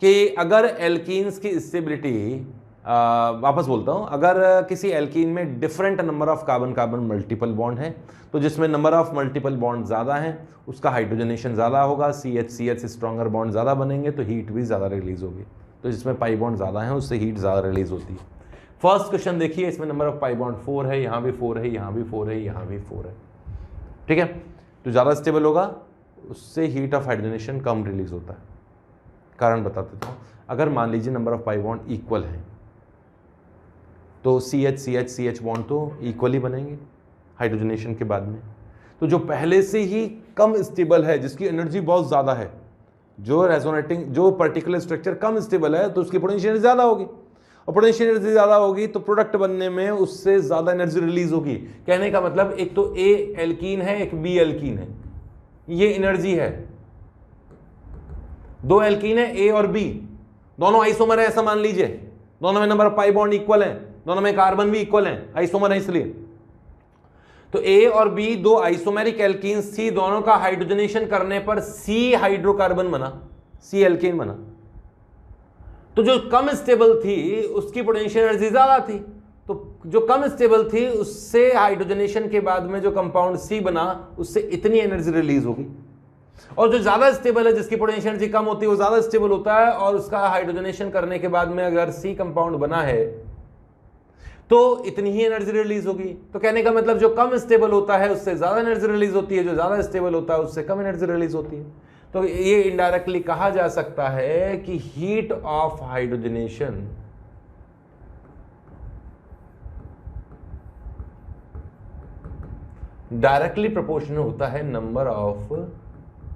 कि अगर एल्कीन्स की स्टेबिलिटी, वापस बोलता हूं, अगर किसी एल्कीन में different number of carbon carbon multiple bond है तो जिसमें नंबर ऑफ मल्टीपल बॉन्ड ज्यादा है उसका हाइड्रोजनेशन ज्यादा होगा, CH स्ट्रॉन्गर बॉन्ड ज्यादा बनेंगे तो हीट भी ज्यादा रिलीज होगी। तो जिसमें पाई बॉन्ड ज्यादा है उससे हीट ज्यादा रिलीज होती है। फर्स्ट क्वेश्चन देखिए, इसमें नंबर ऑफ पाई बॉन्ड 4 है, यहां भी 4 है, यहां भी 4 है, यहां भी 4 है। ठीक है, तो ज्यादा स्टेबल होगा उससे heat of hydrogenation come release होता है। कारण बता देता हूं, अगर मान लीजिए number of pi bond equal है तो CH बॉन्ड तो इक्वली बनेंगे हाइड्रोजनेशन के बाद में। तो जो पहले से ही कम स्टेबल है, जिसकी एनर्जी बहुत ज्यादा है, जो रेजोनेटिंग जो पर्टिकुलर स्ट्रक्चर कम स्टेबल है तो उसकी पोटेंशियल एनर्जी ज्यादा होगी, और पोटेंशियल एनर्जी ज्यादा होगी तो प्रोडक्ट बनने में उससे ज्यादा एनर्जी रिलीज होगी। कहने का मतलब एक तो A एल्कीन है, एक B एल्कीन है, ये एनर्जी है। दो एल्कीन है A और B, दोनों आइसोमर है ऐसा मान लीजिए, दोनों में number of pi bond equal है, दोनों में कार्बन भी इक्वल है, आइसोमर है इसलिए। तो A और B दो आइसोमेरिक एल्कीन्स थी, दोनों का हाइड्रोजनेशन करने पर C हाइड्रोकार्बन बना, C एल्केन बना। तो जो कम स्टेबल थी उसकी पोटेंशियल एनर्जी ज्यादा थी, तो जो कम स्टेबल थी उससे हाइड्रोजनेशन के बाद में जो कंपाउंड C बना उससे इतनी एनर्जी रिलीज होगी, और जो ज्यादा स्टेबल है जिसकी पोटेंशियल एनर्जी कम होती है वो ज्यादा स्टेबल होता है, और उसका हाइड्रोजनेशन करने के बाद में अगर C कंपाउंड बना है तो इतनी ही एनर्जी रिलीज होगी। तो कहने का मतलब जो कम स्टेबल होता है उससे ज्यादा एनर्जी रिलीज होती है, जो ज्यादा स्टेबल होता है उससे कम एनर्जी रिलीज होती है। तो ये इनडायरेक्टली कहा जा सकता है कि heat of hydrogenation directly proportional होता है number of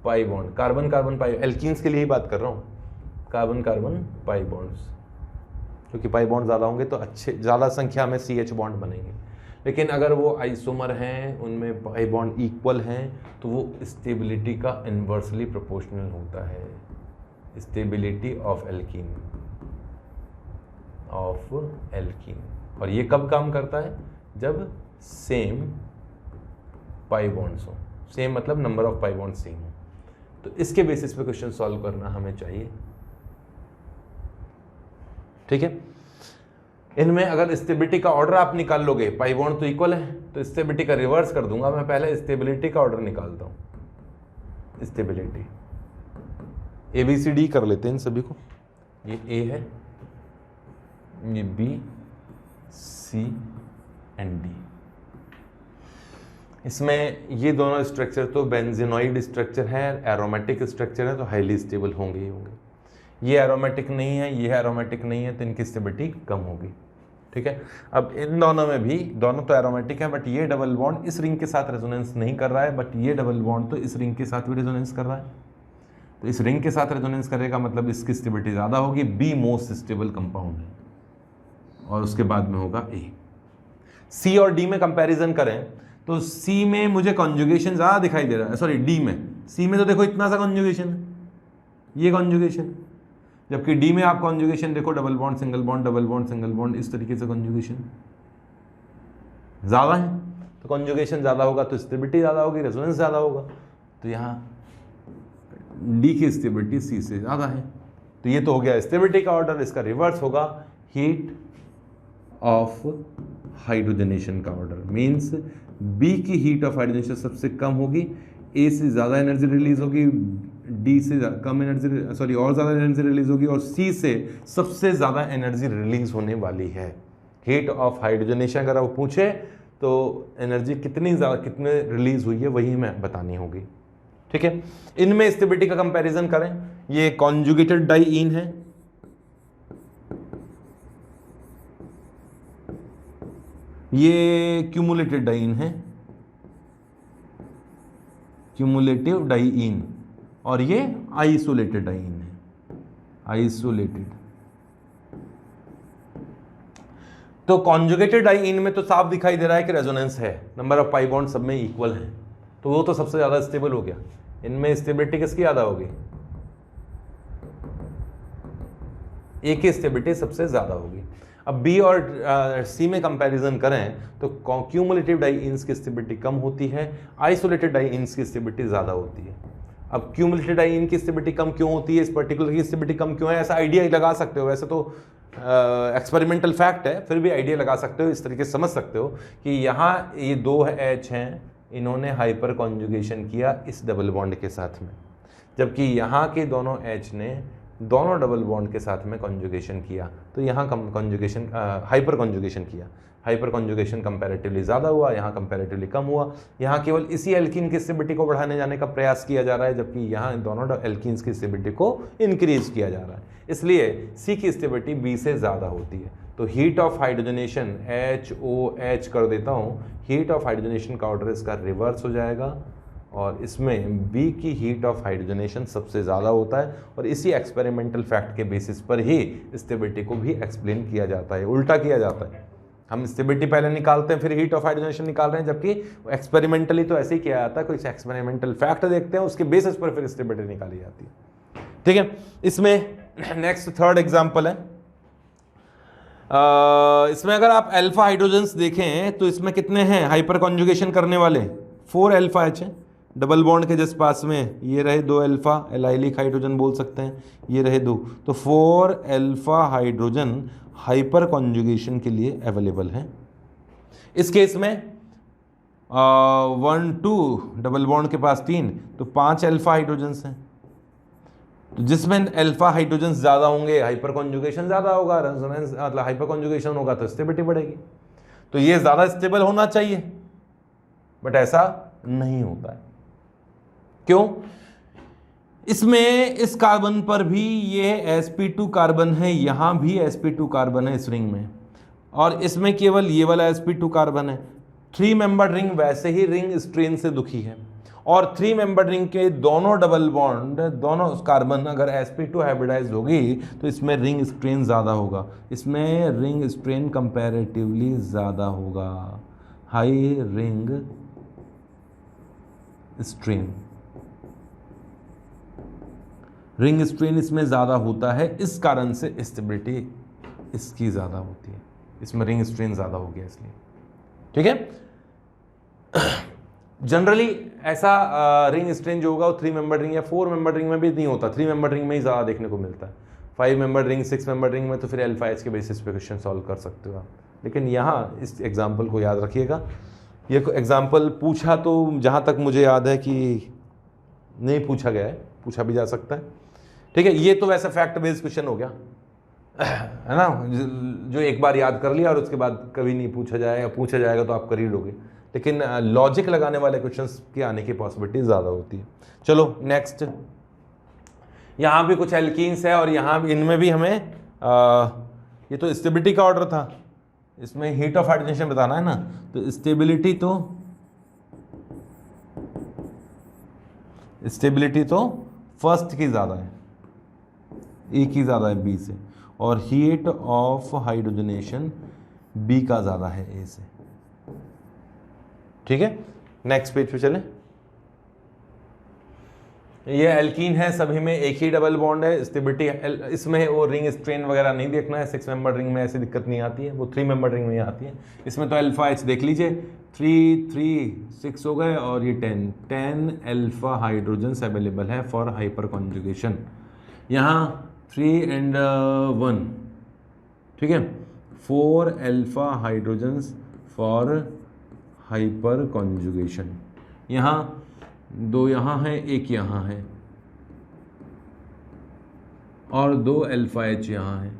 pi bond, carbon carbon pi, alkenes के लिए ही बात कर रहा हूं, कार्बन कार्बन पाई बॉन्ड्स, क्योंकि पाई बॉन्ड ज़्यादा होंगे तो अच्छे ज़्यादा संख्या में CH बॉन्ड बनेंगे। लेकिन अगर वो आइसोमर हैं, उनमें पाई बॉन्ड इक्वल हैं, तो वो स्टेबिलिटी का इन्वर्सली प्रोपोर्शनल होता है, स्टेबिलिटी ऑफ एल्कीन, और ये कब काम करता है? जब सेम पाई बॉन्ड्स हो, सेम मतलब number of pi bond same हो। तो इसके बेसिस पे क्वेश्चन सॉल्व करना हमें चाहिए। ठीक है, इनमें अगर स्टेबिलिटी का ऑर्डर आप निकाल लोगे, पाई बॉन्ड तो इक्वल है, तो स्टेबिलिटी का रिवर्स कर दूंगा मैं, पहले स्टेबिलिटी का ऑर्डर निकालता हूं। स्टेबिलिटी ABCD कर लेते हैं इन सभी को, ये A है, ये B, C एंड D। इसमें ये दोनों स्ट्रक्चर तो बेंजीनॉइड स्ट्रक्चर है, एरोमेटिक स्ट्रक्चर है, तो हाईली स्टेबल होंगे ही होंगे। ये एरोमेटिक नहीं है, ये एरोमेटिक नहीं है, तो इनकी स्टेबिलिटी कम होगी। ठीक है, अब इन दोनों में भी, दोनों तो एरोमेटिक है, बट ये डबल बॉन्ड इस रिंग के साथ रेजोनेंस नहीं कर रहा है, बट ये डबल बॉन्ड तो इस रिंग के साथ भी रेजोनेंस कर रहा है। तो इस रिंग के साथ रेजोनेंस करेगा, मतलब इसकी स्टेबिलिटी ज़्यादा होगी। B मोस्ट स्टेबल कंपाउंड है, और उसके बाद में होगा A। C और D में कंपैरिजन करें तो C में मुझे कॉन्जुगेशन ज़्यादा दिखाई दे रहा है, सॉरी D में। C में तो देखो इतना सा कॉन्जुगेशन है, ये कॉन्जुगेशन, जबकि D में आप कॉन्जुगेशन देखो, double bond single bond, double bond single bond, इस तरीके से कॉन्जुगेशन ज़्यादा है। तो कॉन्जुगेशन ज़्यादा होगा तो स्टेबिलिटी ज़्यादा होगी, रेजोनेंस ज़्यादा होगा। तो यहाँ D की स्टेबिलिटी C से ज़्यादा है। तो ये तो हो गया स्टेबिलिटी का ऑर्डर। इसका रिवर्स होगा हीट ऑफ हाइड्रोजनेशन का ऑर्डर। मीन्स B की हीट ऑफ हाइड्रोजनेशन सबसे कम होगी, A से ज़्यादा एनर्जी रिलीज होगी, D से कम एनर्जी, सॉरी और ज़्यादा एनर्जी रिलीज होगी, और C से सबसे ज़्यादा एनर्जी रिलीज होने वाली है। हीट ऑफ हाइड्रोजनेशन अगर आप पूछे तो एनर्जी कितनी ज़्यादा, कितने रिलीज हुई है, वही मैं बतानी होगी। ठीक है, इनमें स्टेबिलिटी का कंपैरिजन करें। ये कॉन्जुगेटेड डाइईन है, ये क्यूमुलेटेड डाइईन है, क्यूमुलेटिव डाइईन, और ये आइसोलेटेड डाइईन है, आइसोलेटेड। तो कॉन्जुगेटेड डाइईन में तो साफ दिखाई दे रहा है कि रेजोनेंस है, नंबर ऑफ पाई बॉन्ड सब में इक्वल है, तो वो तो सबसे ज्यादा स्टेबल हो गया। इनमें स्टेबिलिटी किसकी ज्यादा होगी? ए की स्टेबिलिटी सबसे ज्यादा होगी। अब बी और सी में कंपैरिजन करें तो क्यूमुलेटिव डाइईन्स की स्टेबिलिटी कम होती है, आइसोलेटेड डाइईन्स की स्टेबिलिटी ज्यादा होती है। अब क्यूमुलेटेड डाइईन की स्टेबिलिटी कम क्यों होती है, इस पर्टिकुलर की स्टेबिलिटी कम क्यों है, ऐसा आइडिया लगा सकते हो। वैसे तो एक्सपेरिमेंटल फैक्ट है, फिर भी आइडिया लगा सकते हो, इस तरीके से समझ सकते हो कि यहाँ ये दो H हैं, इन्होंने हाइपर कॉन्जुगेशन किया इस डबल बॉन्ड के साथ में, जबकि यहाँ के दोनों H ने दोनों डबल बॉन्ड के साथ में कॉन्जुगेशन किया, तो यहाँ कॉन्जुगेशन हाइपर कॉन्जुगेशन किया, हाइपर कॉन्जुगेशन कंपैरेटिवली ज़्यादा हुआ, यहाँ कंपैरेटिवली कम हुआ। यहाँ केवल इसी एल्कीन की स्टेबिलिटी को बढ़ाने जाने का प्रयास किया जा रहा है, जबकि यहाँ दोनों एल्कीन्स की स्टेबिलिटी को इंक्रीज किया जा रहा है, इसलिए C की स्टेबिलिटी B से ज़्यादा होती है। तो हीट ऑफ हाइड्रोजनेशन HOH कर देता हूँ, हीट ऑफ हाइड्रोजनेशन का ऑर्डर इसका रिवर्स हो जाएगा, और इसमें B की हीट ऑफ हाइड्रोजनेशन सबसे ज़्यादा होता है, और इसी एक्सपेरिमेंटल फैक्ट के बेसिस पर ही स्टेबिलिटी को भी एक्सप्लेन किया जाता है, उल्टा किया जाता है। हम स्टेबिलिटी पहले निकालते हैं, फिर हीट ऑफ हाइड्रोजनेशन निकाल रहे हैं, जबकि एक्सपेरिमेंटली तो ऐसे ही किया जाता है, कोई एक्सपेरिमेंटल फैक्ट देखते हैं, उसके बेसिस पर फिर स्टेबिलिटी निकाली जाती है। ठीक है, इसमें नेक्स्ट थर्ड एग्जाम्पल है। इसमें अगर आप अल्फा हाइड्रोजन्स देखें तो इसमें कितने हैं हाइपर कॉन्जुगेशन करने वाले? 4 अल्फा H हैं डबल बॉन्ड के जस्ट पास में, ये रहे 2 अल्फा, एलाइलिक हाइड्रोजन बोल सकते हैं, ये रहे 2, तो 4 अल्फा हाइड्रोजन हाइपर कॉन्जुगेशन के लिए अवेलेबल हैं। इस केस में 1 2 डबल बॉन्ड के पास 3, तो 5 अल्फा हाइड्रोजन्स हैं। तो जिसमें अल्फा हाइड्रोजन ज़्यादा होंगे हाइपर कॉन्जुगेशन ज़्यादा होगा, रेजोनेंस मतलब हाइपर कॉन्जुगेशन होगा तो स्टेबिलिटी बढ़ेगी। तो ये ज़्यादा स्टेबल होना चाहिए, बट ऐसा नहीं होता है। क्यों? इसमें इस कार्बन पर भी ये sp2 कार्बन है, यहां भी sp2 कार्बन है इस रिंग में, और इसमें केवल ये वाला sp2 कार्बन है। 3 मेंबर रिंग वैसे ही रिंग स्ट्रेन से दुखी है, और 3 मेंबर रिंग के दोनों डबल बॉन्ड, दोनों कार्बन अगर sp2 हाइब्रिडाइज होगी तो इसमें रिंग स्ट्रेन ज़्यादा होगा, इसमें रिंग स्ट्रेन कंपैरेटिवली ज़्यादा होगा, high ring strain, ring strain इसमें ज़्यादा होता है, इस कारण से स्टेबिलिटी इसकी ज़्यादा होती है, इसमें रिंग स्ट्रेन ज़्यादा हो गया इसलिए। ठीक है, जनरली ऐसा रिंग स्ट्रेन जो होगा वो 3 मेंबर रिंग या 4 मेंबर रिंग में भी नहीं होता, 3 मेंबर रिंग में ही ज़्यादा देखने को मिलता है। 5 मेंबर रिंग 6 मेंबर रिंग में तो फिर अल्फा एच के बेसिस पे क्वेश्चन सॉल्व कर सकते हो आप। लेकिन यहाँ इस एग्जाम्पल को याद रखिएगा, ये एग्जाम्पल पूछा तो जहाँ तक मुझे याद है कि नहीं पूछा गया है, पूछा भी जा सकता है, ठीक है। ये तो वैसे फैक्ट बेस्ड क्वेश्चन हो गया है ना, जो एक बार याद कर लिया और उसके बाद कभी नहीं पूछा जाएगा, पूछा जाएगा तो आप कर ही लोगे। लेकिन लॉजिक लगाने वाले क्वेश्चंस के आने की पॉसिबिलिटी ज़्यादा होती है। चलो नेक्स्ट, यहाँ भी कुछ एल्कीन्स है और यहाँ भी इनमें भी हमें ये तो स्टेबिलिटी का ऑर्डर था, इसमें हीट ऑफ हाइड्रोजनेशन बताना है ना, तो स्टेबिलिटी तो फर्स्ट की ज़्यादा है, ए की ज़्यादा है बी से, और हीट ऑफ हाइड्रोजनेशन बी का ज़्यादा है ए से, ठीक है। नेक्स्ट पेज पे चलें। ये एल्कीन है, सभी में एक ही डबल बॉन्ड है, स्टेबिलिटी इसमें वो रिंग स्ट्रेन वगैरह नहीं देखना है, 6 मेंबर रिंग में ऐसी दिक्कत नहीं आती है, वो 3 मेंबर रिंग में आती है। इसमें तो अल्फा एच देख लीजिए, 3 3 6 हो गए और ये 10 अल्फा हाइड्रोजन्स अवेलेबल है फॉर हाइपर कॉन्जुगेशन। यहाँ 3 and 1, ठीक है, 4 alpha hydrogens for hyper conjugation. यहाँ 2 यहाँ है, 1 यहाँ है और 2 अल्फा एच यहाँ है,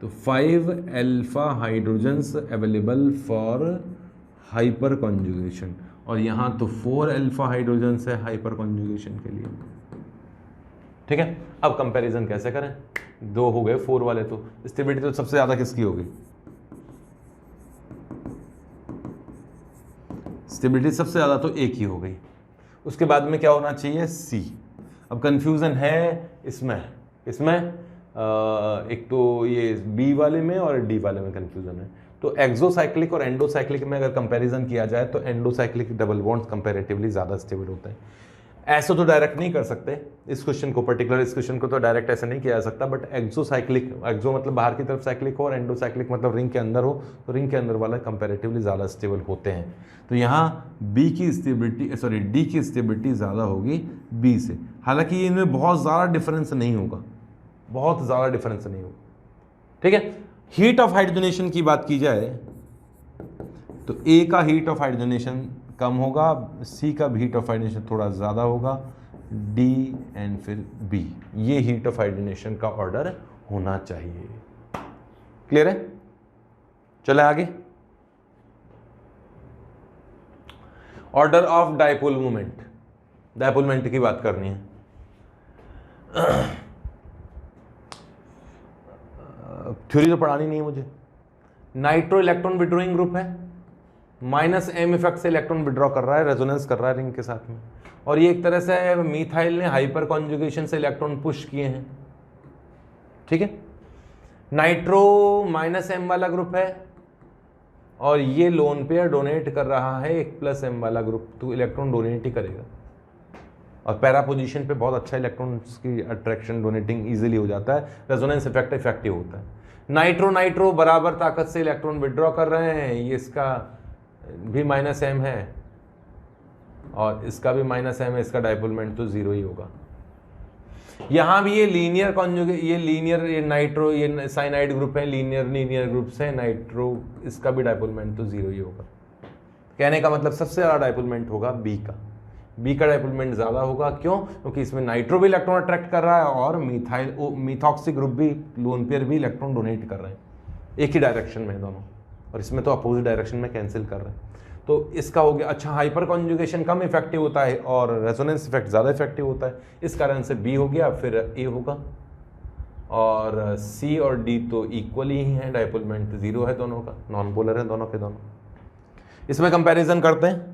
तो 5 alpha hydrogens available for hyper conjugation, और यहाँ तो 4 अल्फा हाइड्रोजन्स है हाइपर कॉन्जुगेशन के लिए, ठीक है। अब कंपैरिजन कैसे करें, 2 हो गए 4 वाले, तो स्टेबिलिटी तो सबसे ज़्यादा किसकी होगी, स्टेबिलिटी सबसे ज़्यादा तो एक ही हो गई। उसके बाद में क्या होना चाहिए, सी। अब कंफ्यूजन है इसमें एक तो ये बी वाले में और डी वाले में कंफ्यूजन है। तो एक्सोसाइक्लिक और एंडोसाइक्लिक में अगर कंपैरिजन किया जाए तो एंडोसाइक्लिक डबल बॉन्ड्स कंपैरेटिवली ज़्यादा स्टेबल होते हैं। ऐसे तो डायरेक्ट नहीं कर सकते इस क्वेश्चन को, पर्टिकुलर इस क्वेश्चन को तो डायरेक्ट ऐसे नहीं किया जा सकता, बट एक्सोसाइक्लिक, एक्सो मतलब बाहर की तरफ साइक्लिक हो और एंडोसाइक्लिक मतलब रिंग के अंदर हो, तो रिंग के अंदर वाला कंपैरेटिवली ज़्यादा स्टेबल होते हैं। तो यहाँ डी की स्टेबिलिटी ज़्यादा होगी बी से। हालांकि इनमें बहुत ज़्यादा डिफरेंस नहीं होगा, ठीक है। हीट ऑफ हाइड्रोजनेशन की बात की जाए तो ए का हीट ऑफ हाइड्रोजनेशन कम होगा, सी का हीट ऑफ हाइड्रोजनेशन थोड़ा ज़्यादा होगा, डी एंड फिर बी, ये हीट ऑफ हाइड्रोजनेशन का ऑर्डर होना चाहिए। क्लियर है? चले आगे। ऑर्डर ऑफ डायपोल मोमेंट की बात करनी है। थ्योरी तो पढ़ानी नहीं है मुझे। नाइट्रो इलेक्ट्रॉन विड्रॉइंग ग्रुप है, -m इफेक्ट से इलेक्ट्रॉन विड्रॉ कर रहा है, रेजोनेंस कर रहा है रिंग के साथ में, और ये एक तरह से मीथाइल ने हाइपर कॉन्जुगेशन से इलेक्ट्रॉन पुश किए हैं, ठीक है। नाइट्रो -m वाला ग्रुप है और ये लोन पेयर डोनेट कर रहा है एक +m वाला ग्रुप, तो इलेक्ट्रॉन डोनेट ही करेगा, और पैरा पोजीशन पे बहुत अच्छा इलेक्ट्रॉन्स की अट्रैक्शन डोनेटिंग इजीली हो जाता है, रेजोनेंस इफेक्ट इफेक्टिव होता है। नाइट्रो बराबर ताकत से इलेक्ट्रॉन विड्रॉ कर रहे हैं, ये इसका भी -m है और इसका भी -m है, इसका डायपोल मोमेंट तो 0 ही होगा। यहाँ भी ये लीनियर कॉन्जुगेट, ये नाइट्रो, ये साइनाइड ग्रुप है, लीनियर ग्रुप्स है, नाइट्रो, इसका भी डायपोल मोमेंट तो 0 ही होगा। कहने का मतलब सबसे ज़्यादा डायपोल मोमेंट होगा बी का डायपोल मोमेंट ज़्यादा होगा। क्यों? क्योंकि इसमें नाइट्रो भी इलेक्ट्रॉन अट्रैक्ट कर रहा है और मिथॉक्सी ग्रुप भी, लोन पेयर भी इलेक्ट्रॉन डोनेट कर रहे हैं एक ही डायरेक्शन में दोनों, और इसमें तो अपोजिट डायरेक्शन में कैंसिल कर रहे हैं। तो इसका हो गया। अच्छा, हाइपर कॉन्जुगेशन कम इफेक्टिव होता है और रेजोनेंस इफेक्ट ज़्यादा इफेक्टिव होता है, इस कारण से बी हो गया, फिर ए होगा, और सी और डी तो इक्वली ही हैं, डायपोल मोमेंट 0 है दोनों का, नॉन पोलर है दोनों के दोनों। इसमें कंपैरिजन करते हैं।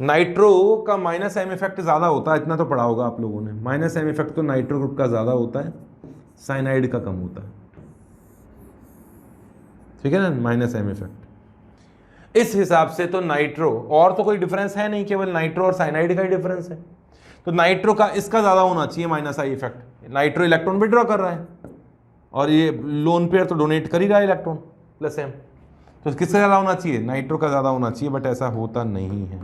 नाइट्रो का -m इफेक्ट ज़्यादा होता है, इतना तो पढ़ा होगा आप लोगों ने। -m इफेक्ट तो नाइट्रो ग्रुप का ज़्यादा होता है, साइनाइड का कम होता है, ठीक है ना, -m इफेक्ट। इस हिसाब से तो नाइट्रो, और तो कोई डिफरेंस है नहीं, केवल नाइट्रो और साइनाइड का ही डिफरेंस है, तो नाइट्रो का इसका ज़्यादा होना चाहिए -i effect. Nitro electron withdraw कर रहा है और ये लोन पेयर तो डोनेट कर ही रहा है इलेक्ट्रॉन +m, तो किसका ज़्यादा होना चाहिए? नाइट्रो का ज़्यादा होना चाहिए, बट ऐसा होता नहीं है,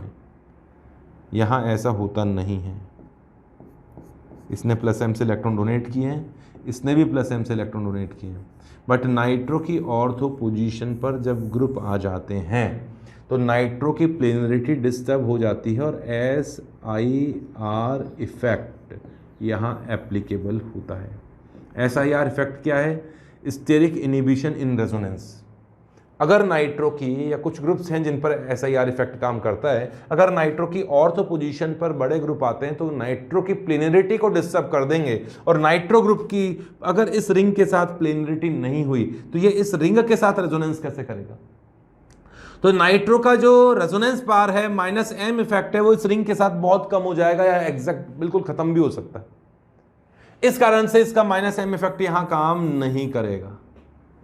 यहाँ ऐसा होता नहीं है। इसने प्लस m से इलेक्ट्रॉन डोनेट किए हैं, इसने भी प्लस m से इलेक्ट्रॉन डोनेट किए हैं। बट नाइट्रो की ऑर्थो पोजीशन पर जब ग्रुप आ जाते हैं तो नाइट्रो की प्लेनरिटी डिस्टर्ब हो जाती है और SIR इफेक्ट यहाँ एप्लीकेबल होता है। SIR इफेक्ट क्या है? Steric inhibition in resonance. अगर नाइट्रो की, या कुछ ग्रुप्स हैं जिन पर SIR इफेक्ट काम करता है, अगर नाइट्रो की ऑर्थो पोजीशन पर बड़े ग्रुप आते हैं तो नाइट्रो की प्लेनरिटी को डिस्टर्ब कर देंगे, और नाइट्रो ग्रुप की अगर इस रिंग के साथ प्लेनरिटी नहीं हुई तो ये इस रिंग के साथ रेजोनेंस कैसे करेगा? तो नाइट्रो का जो रेजोनेंस पावर है -m इफेक्ट है वो इस रिंग के साथ बहुत कम हो जाएगा, या एग्जैक्ट बिल्कुल खत्म भी हो सकता है। इस कारण से इसका -m इफेक्ट यहां काम नहीं करेगा,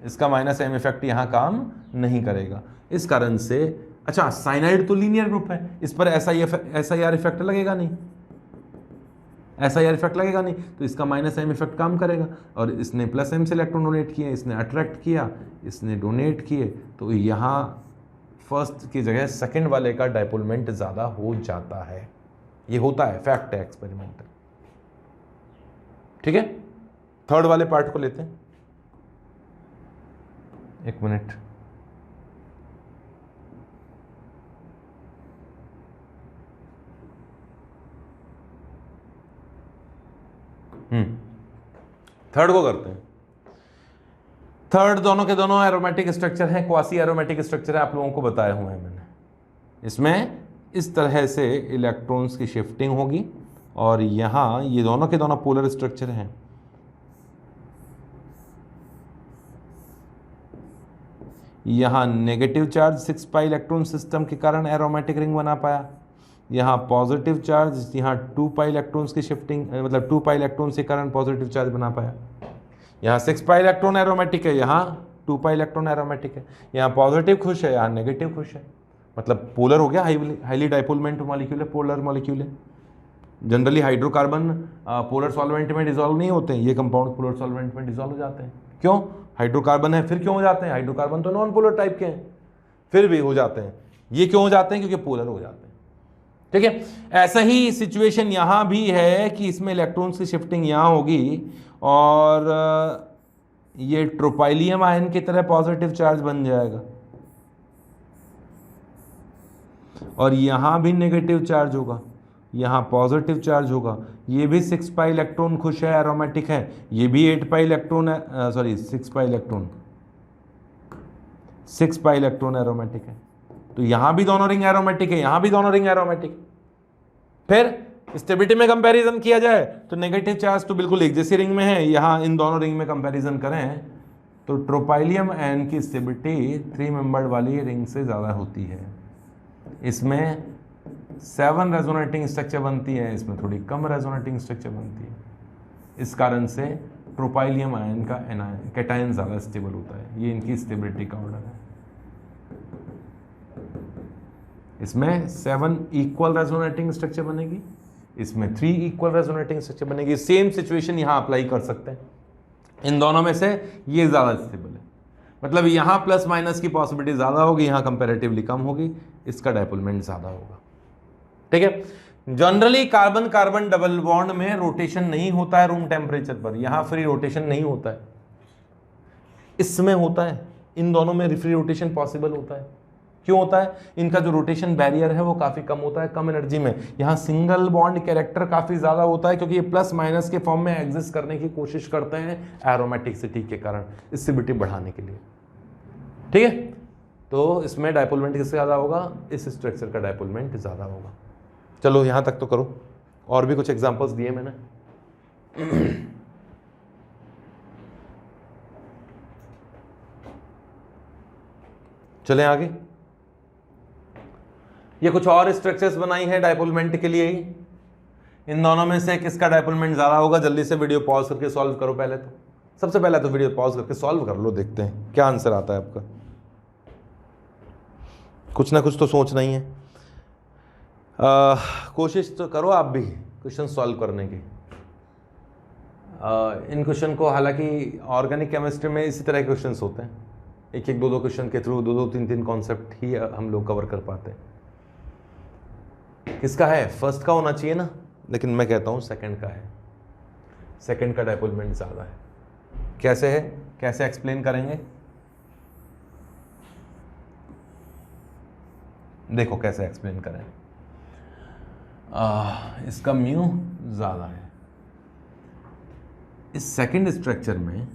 इसका -m इफेक्ट यहां काम नहीं करेगा। इस कारण से, अच्छा साइनाइड तो लीनियर ग्रुप है, इस पर SIR इफेक्ट लगेगा नहीं, SIR इफेक्ट लगेगा नहीं, तो इसका -m इफेक्ट काम करेगा। और इसने +m से इलेक्ट्रॉन डोनेट किए, इसने अट्रैक्ट किया, इसने डोनेट किए, तो यहां फर्स्ट की जगह सेकंड वाले का डायपोलमेंट ज्यादा हो जाता है। ये होता है, फैक्ट है एक्सपेरिमेंटल। ठीक है, थर्ड वाले पार्ट को लेते हैं, एक मिनट। थर्ड को करते हैं। थर्ड दोनों के दोनों एरोमेटिक स्ट्रक्चर हैं, क्वासी एरोमेटिक स्ट्रक्चर है, आप लोगों को बताया हुआ है मैंने। इसमें इस तरह से इलेक्ट्रॉन्स की शिफ्टिंग होगी, और यहां ये दोनों के दोनों पोलर स्ट्रक्चर हैं। यहां नेगेटिव चार्ज 6 पाई इलेक्ट्रॉन सिस्टम के कारण एरोमेटिक रिंग बना पाया, यहाँ पॉजिटिव चार्ज, यहाँ 2 पाई इलेक्ट्रॉन्स की शिफ्टिंग, मतलब 2 पाई इलेक्ट्रॉन्स के कारण पॉजिटिव चार्ज बना पाया। यहाँ 6 पाई इलेक्ट्रॉन एरोमेटिक है, यहाँ 2 पाई इलेक्ट्रॉन एरोमेटिक है, यहाँ पॉजिटिव खुश है, यहाँ नेगेटिव खुश है, मतलब पोलर हो गया, हाईली डाइपोलमेंट मॉलिक्यूल है, पोलर मॉलिक्यूल है। जनरली हाइड्रोकार्बन पोलर सॉल्वेंट में डिजोल्व नहीं होते हैं, ये कंपाउंड पोलर सॉल्वेंट में डिजोल्व हो जाते हैं। क्यों? हाइड्रोकार्बन है, फिर क्यों हो जाते हैं? हाइड्रोकार्बन तो नॉन पोलर टाइप के हैं, फिर भी हो जाते हैं। ये क्यों हो जाते हैं? क्योंकि पोलर हो जाते हैं। ठीक है, ऐसा ही सिचुएशन यहां भी है कि इसमें इलेक्ट्रॉन्स की शिफ्टिंग यहां होगी, और ये ट्रोपाइलियम आयन की तरह पॉजिटिव चार्ज बन जाएगा, और यहां भी नेगेटिव चार्ज होगा, यहां पॉजिटिव चार्ज होगा। ये भी 6 पाई इलेक्ट्रॉन खुश है, एरोमेटिक है, ये भी 8 पाई इलेक्ट्रॉन है, sorry 6 pi electron, 6 pi electron aromatic है। तो यहां भी दोनों रिंग एरोमेटिक है, यहां भी दोनों रिंग एरोमेटिक। फिर स्टेबिलिटी में कंपैरिजन किया जाए तो नेगेटिव चार्ज तो बिल्कुल एक जैसी रिंग में है, यहां इन दोनों रिंग में कंपैरिजन करें तो ट्रोपाइलियम आयन की स्टेबिलिटी 3 मेंबर्ड वाली रिंग से ज़्यादा होती है। इसमें 7 रेजोनेटिंग स्ट्रक्चर बनती है, इसमें थोड़ी कम रेजोनेटिंग स्ट्रक्चर बनती है। इस कारण से ट्रोपाइलियम आयन का कैटायन ज़्यादा स्टेबल होता है। ये इनकी स्टेबिलिटी का ऑर्डर है। इसमें 7 इक्वल रेजोनेटिंग स्ट्रक्चर बनेगी, इसमें 3 इक्वल रेजोनेटिंग स्ट्रक्चर बनेगी। सेम सिचुएशन यहां अप्लाई कर सकते हैं, इन दोनों में से ये ज़्यादा स्टेबल है, मतलब यहां प्लस माइनस की पॉसिबिलिटी ज़्यादा होगी, यहां कंपैरेटिवली कम होगी, इसका डायपोलमेंट ज़्यादा होगा। ठीक है, generally carbon carbon double bond में रोटेशन नहीं होता है रूम टेम्परेचर पर, यहां फ्री रोटेशन नहीं होता है, इसमें होता है। इन दोनों में फ्री रोटेशन पॉसिबल होता है। क्यों होता है? इनका जो रोटेशन बैरियर है वो काफी कम होता है, कम एनर्जी में। यहाँ सिंगल बॉन्ड कैरेक्टर काफी ज्यादा होता है, क्योंकि ये प्लस माइनस के फॉर्म में एग्जिस्ट करने की कोशिश करते हैं एरोमेटिसिटी के कारण, स्टेबिलिटी बढ़ाने के लिए। ठीक है, तो इसमें डायपोलमेंट किससे ज्यादा होगा? इस स्ट्रक्चर का डायपोलमेंट ज्यादा होगा। चलो यहां तक तो करो, और भी कुछ एग्जाम्पल्स दिए मैंने। चलें आगे। ये कुछ और स्ट्रक्चर्स बनाई है डायपोलमेंट के लिए ही। इन दोनों में से किसका डायपोलमेंट ज्यादा होगा? जल्दी से वीडियो पॉज करके सॉल्व करो। पहले तो सबसे पहले तो वीडियो पॉज करके सॉल्व कर लो, देखते हैं क्या आंसर आता है आपका। कुछ ना कुछ तो सोचना ही है। कोशिश तो करो आप भी क्वेश्चन सॉल्व करने की। इन क्वेश्चन को, हालांकि ऑर्गेनिक केमिस्ट्री में इसी तरह के क्वेश्चन होते हैं, एक एक दो क्वेश्चन के थ्रू 2-3 कॉन्सेप्ट ही हम लोग कवर कर पाते हैं। किसका है? फर्स्ट का होना चाहिए ना, लेकिन मैं कहता हूं सेकंड का है। सेकंड का डायपोल मोमेंट ज़्यादा है। कैसे है, कैसे एक्सप्लेन करेंगे, देखो कैसे एक्सप्लेन करें। इसका म्यू ज़्यादा है। इस सेकंड स्ट्रक्चर में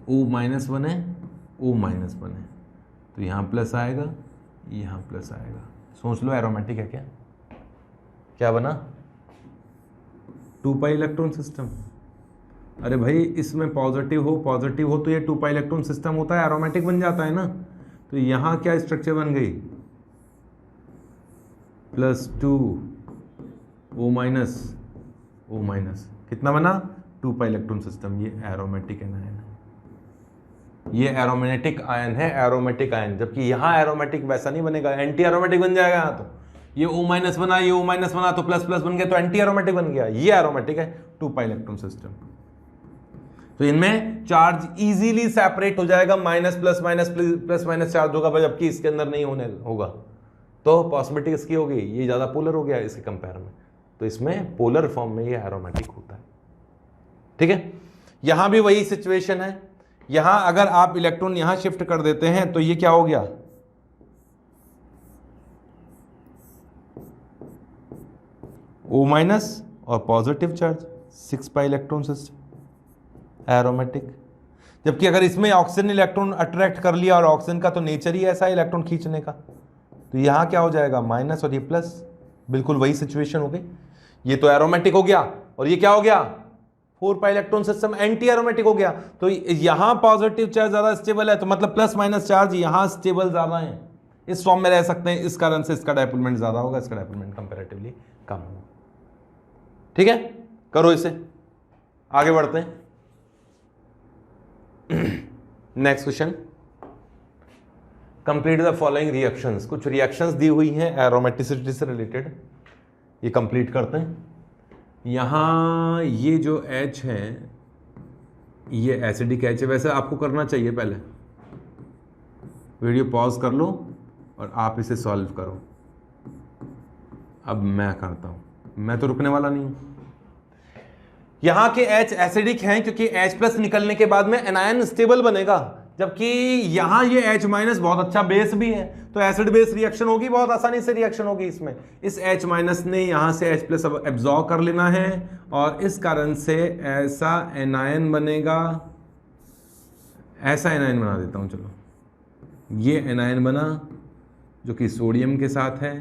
O -1 है, O -1 है, तो यहाँ प्लस आएगा, यहाँ प्लस आएगा। सोच लो एरोमेटिक है क्या, क्या बना, 2 पाई इलेक्ट्रॉन सिस्टम। अरे भाई इसमें पॉजिटिव हो तो ये 2 पाई इलेक्ट्रॉन सिस्टम होता है, एरोमेटिक बन जाता है ना। तो यहाँ क्या स्ट्रक्चर बन गई, +2 O माइनस, कितना बना, 2 पाई इलेक्ट्रॉन सिस्टम। ये एरोमेटिक आयन है, ये एरोमेटिक आयन है, एरोमेटिक आयन। जबकि यहाँ एरोमेटिक वैसा नहीं बनेगा, एंटी एरोमेटिक बन जाएगा। यहाँ तो ये O- बना, ये O- बना तो प्लस प्लस बन गया, तो एंटी एरोमेटिक बन गया। ये एरोमेटिक है, 2 पाई इलेक्ट्रॉन सिस्टम। तो इनमें चार्ज इजीली सेपरेट हो जाएगा, माइनस प्लस माइनस चार्ज होगा, जबकि इसके अंदर नहीं होगा। तो पॉसिबिलिटी इसकी होगी, ये ज़्यादा पोलर हो गया इसके कंपेयर में, तो इसमें पोलर फॉर्म में ये एरोमेटिक होता है। ठीक है, यहां भी वही सिचुएशन है। यहां अगर आप इलेक्ट्रॉन यहां शिफ्ट कर देते हैं तो ये क्या हो गया, O- और पॉजिटिव चार्ज, 6 पाई इलेक्ट्रॉन सिस्टम, एरोमेटिक। जबकि अगर इसमें ऑक्सीजन इलेक्ट्रॉन अट्रैक्ट कर लिया, और ऑक्सीजन का तो नेचर ही ऐसा है इलेक्ट्रॉन खींचने का, तो यहां क्या हो जाएगा, माइनस और ये प्लस, बिल्कुल वही सिचुएशन हो गई। ये तो एरोमेटिक हो गया, और ये क्या हो गया, 4 पाई इलेक्ट्रॉन सिस्टम एंटी एरोमेटिक हो गया। तो यहां पॉजिटिव चार्ज ज्यादा स्टेबल है, तो मतलब प्लस माइनस चार्ज यहां स्टेबल ज्यादा है, इस फॉर्म में रह सकते हैं। इस कारण से इसका डायपोल मोमेंट ज्यादा होगा, इसका डायपोल मोमेंट कंपैरेटिवली कम होगा। ठीक है, करो इसे, आगे बढ़ते हैं। Next question, complete the following reactions. कुछ रिएक्शंस दी हुई हैं एरोमेटिसिटी से रिलेटेड, ये कंप्लीट करते हैं। यहाँ ये जो H है ये एसिडिक H है। वैसे आपको करना चाहिए, पहले वीडियो पॉज कर लो और आप इसे सॉल्व करो। अब मैं करता हूँ, मैं तो रुकने वाला नहीं हूँ। यहाँ के H एसिडिक हैं क्योंकि H+ निकलने के बाद में एनायन स्टेबल बनेगा, जबकि यहाँ ये H- बहुत अच्छा बेस भी है, तो एसिड बेस रिएक्शन होगी, बहुत आसानी से रिएक्शन होगी इसमें। इस H- ने यहाँ से H+ एब्जॉर्ब कर लेना है, और इस कारण से ऐसा एनायन बनेगा। ऐसा एनायन बना देता हूँ, चलो ये एनायन बना जो कि सोडियम के साथ है,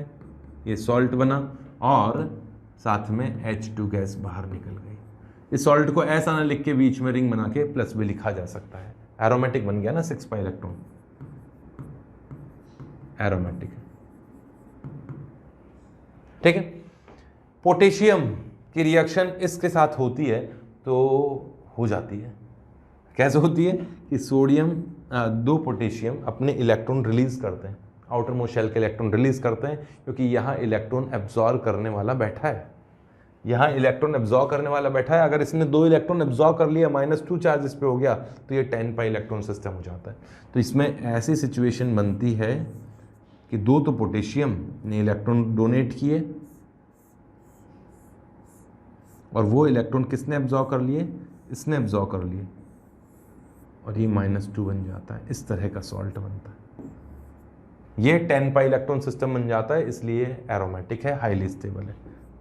ये सॉल्ट बना, और साथ में H2 गैस बाहर निकल गई। इस सॉल्ट को ऐसा ना लिख के बीच में रिंग बना के प्लस भी लिखा जा सकता है, एरोमेटिक बन गया ना, 6 पाई इलेक्ट्रॉन, एरोमेटिक। ठीक है, पोटेशियम की रिएक्शन इसके साथ होती है तो हो जाती है। कैसे होती है कि सोडियम 2 पोटेशियम अपने इलेक्ट्रॉन रिलीज करते हैं, आउटर मोस्ट शेल के इलेक्ट्रॉन रिलीज करते हैं, क्योंकि यहाँ इलेक्ट्रॉन एब्जॉर्ब करने वाला बैठा है। यहाँ इलेक्ट्रॉन एब्जॉर्ब करने वाला बैठा है। अगर इसने 2 इलेक्ट्रॉन एब्जॉर्ब कर लिया, -2 चार्ज इस पे हो गया, तो ये 10 पाई इलेक्ट्रॉन सिस्टम हो जाता है। तो इसमें ऐसी सिचुएशन बनती है कि 2 तो पोटेशियम ने इलेक्ट्रॉन डोनेट किए, और वो इलेक्ट्रॉन किसने एब्जॉर्ब कर लिए, इसने एब्जॉर्ब कर लिए, और ये -2 बन जाता है। इस तरह का सॉल्ट बनता है, ये 10 पाई इलेक्ट्रॉन सिस्टम बन जाता है, इसलिए एरोमेटिक है, हाईली स्टेबल है,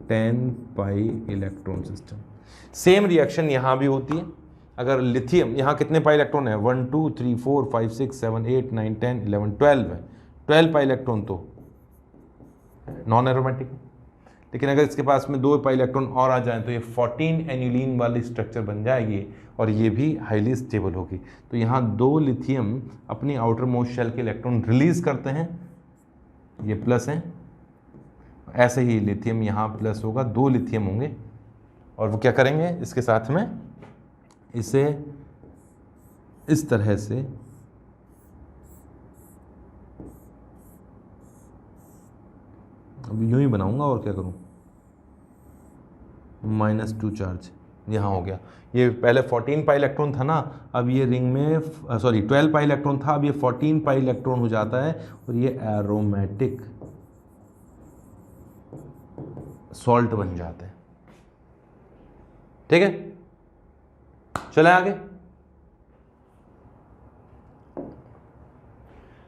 10 पाई इलेक्ट्रॉन सिस्टम। सेम रिएक्शन यहाँ भी होती है। अगर लिथियम, यहाँ कितने पाई इलेक्ट्रॉन है, 1 2 3 4 5 6 7 8 9 10 11 12 है, 12 पाई इलेक्ट्रॉन तो नॉन एरोमेटिक है। लेकिन अगर इसके पास में 2 पाई इलेक्ट्रॉन और आ जाए तो ये 14 एन्यूलिन वाली स्ट्रक्चर बन जाएगी, और ये भी हाईली स्टेबल होगी। तो यहाँ 2 लिथियम अपनी आउटर मोस्ट शेल के इलेक्ट्रॉन रिलीज करते हैं, ये प्लस हैं, ऐसे ही लिथियम यहाँ प्लस होगा, 2 लिथियम होंगे, और वो क्या करेंगे, इसके साथ में इसे इस तरह से अब यूं ही बनाऊंगा, और क्या करूं, -2 चार्ज यहाँ हो गया। ये पहले 14 पाई इलेक्ट्रॉन था ना, अब ये रिंग में 12 पाई इलेक्ट्रॉन था, अब ये 14 पाई इलेक्ट्रॉन हो जाता है, और ये एरोमेटिक सॉल्ट बन जाते हैं। ठीक है, चले आगे।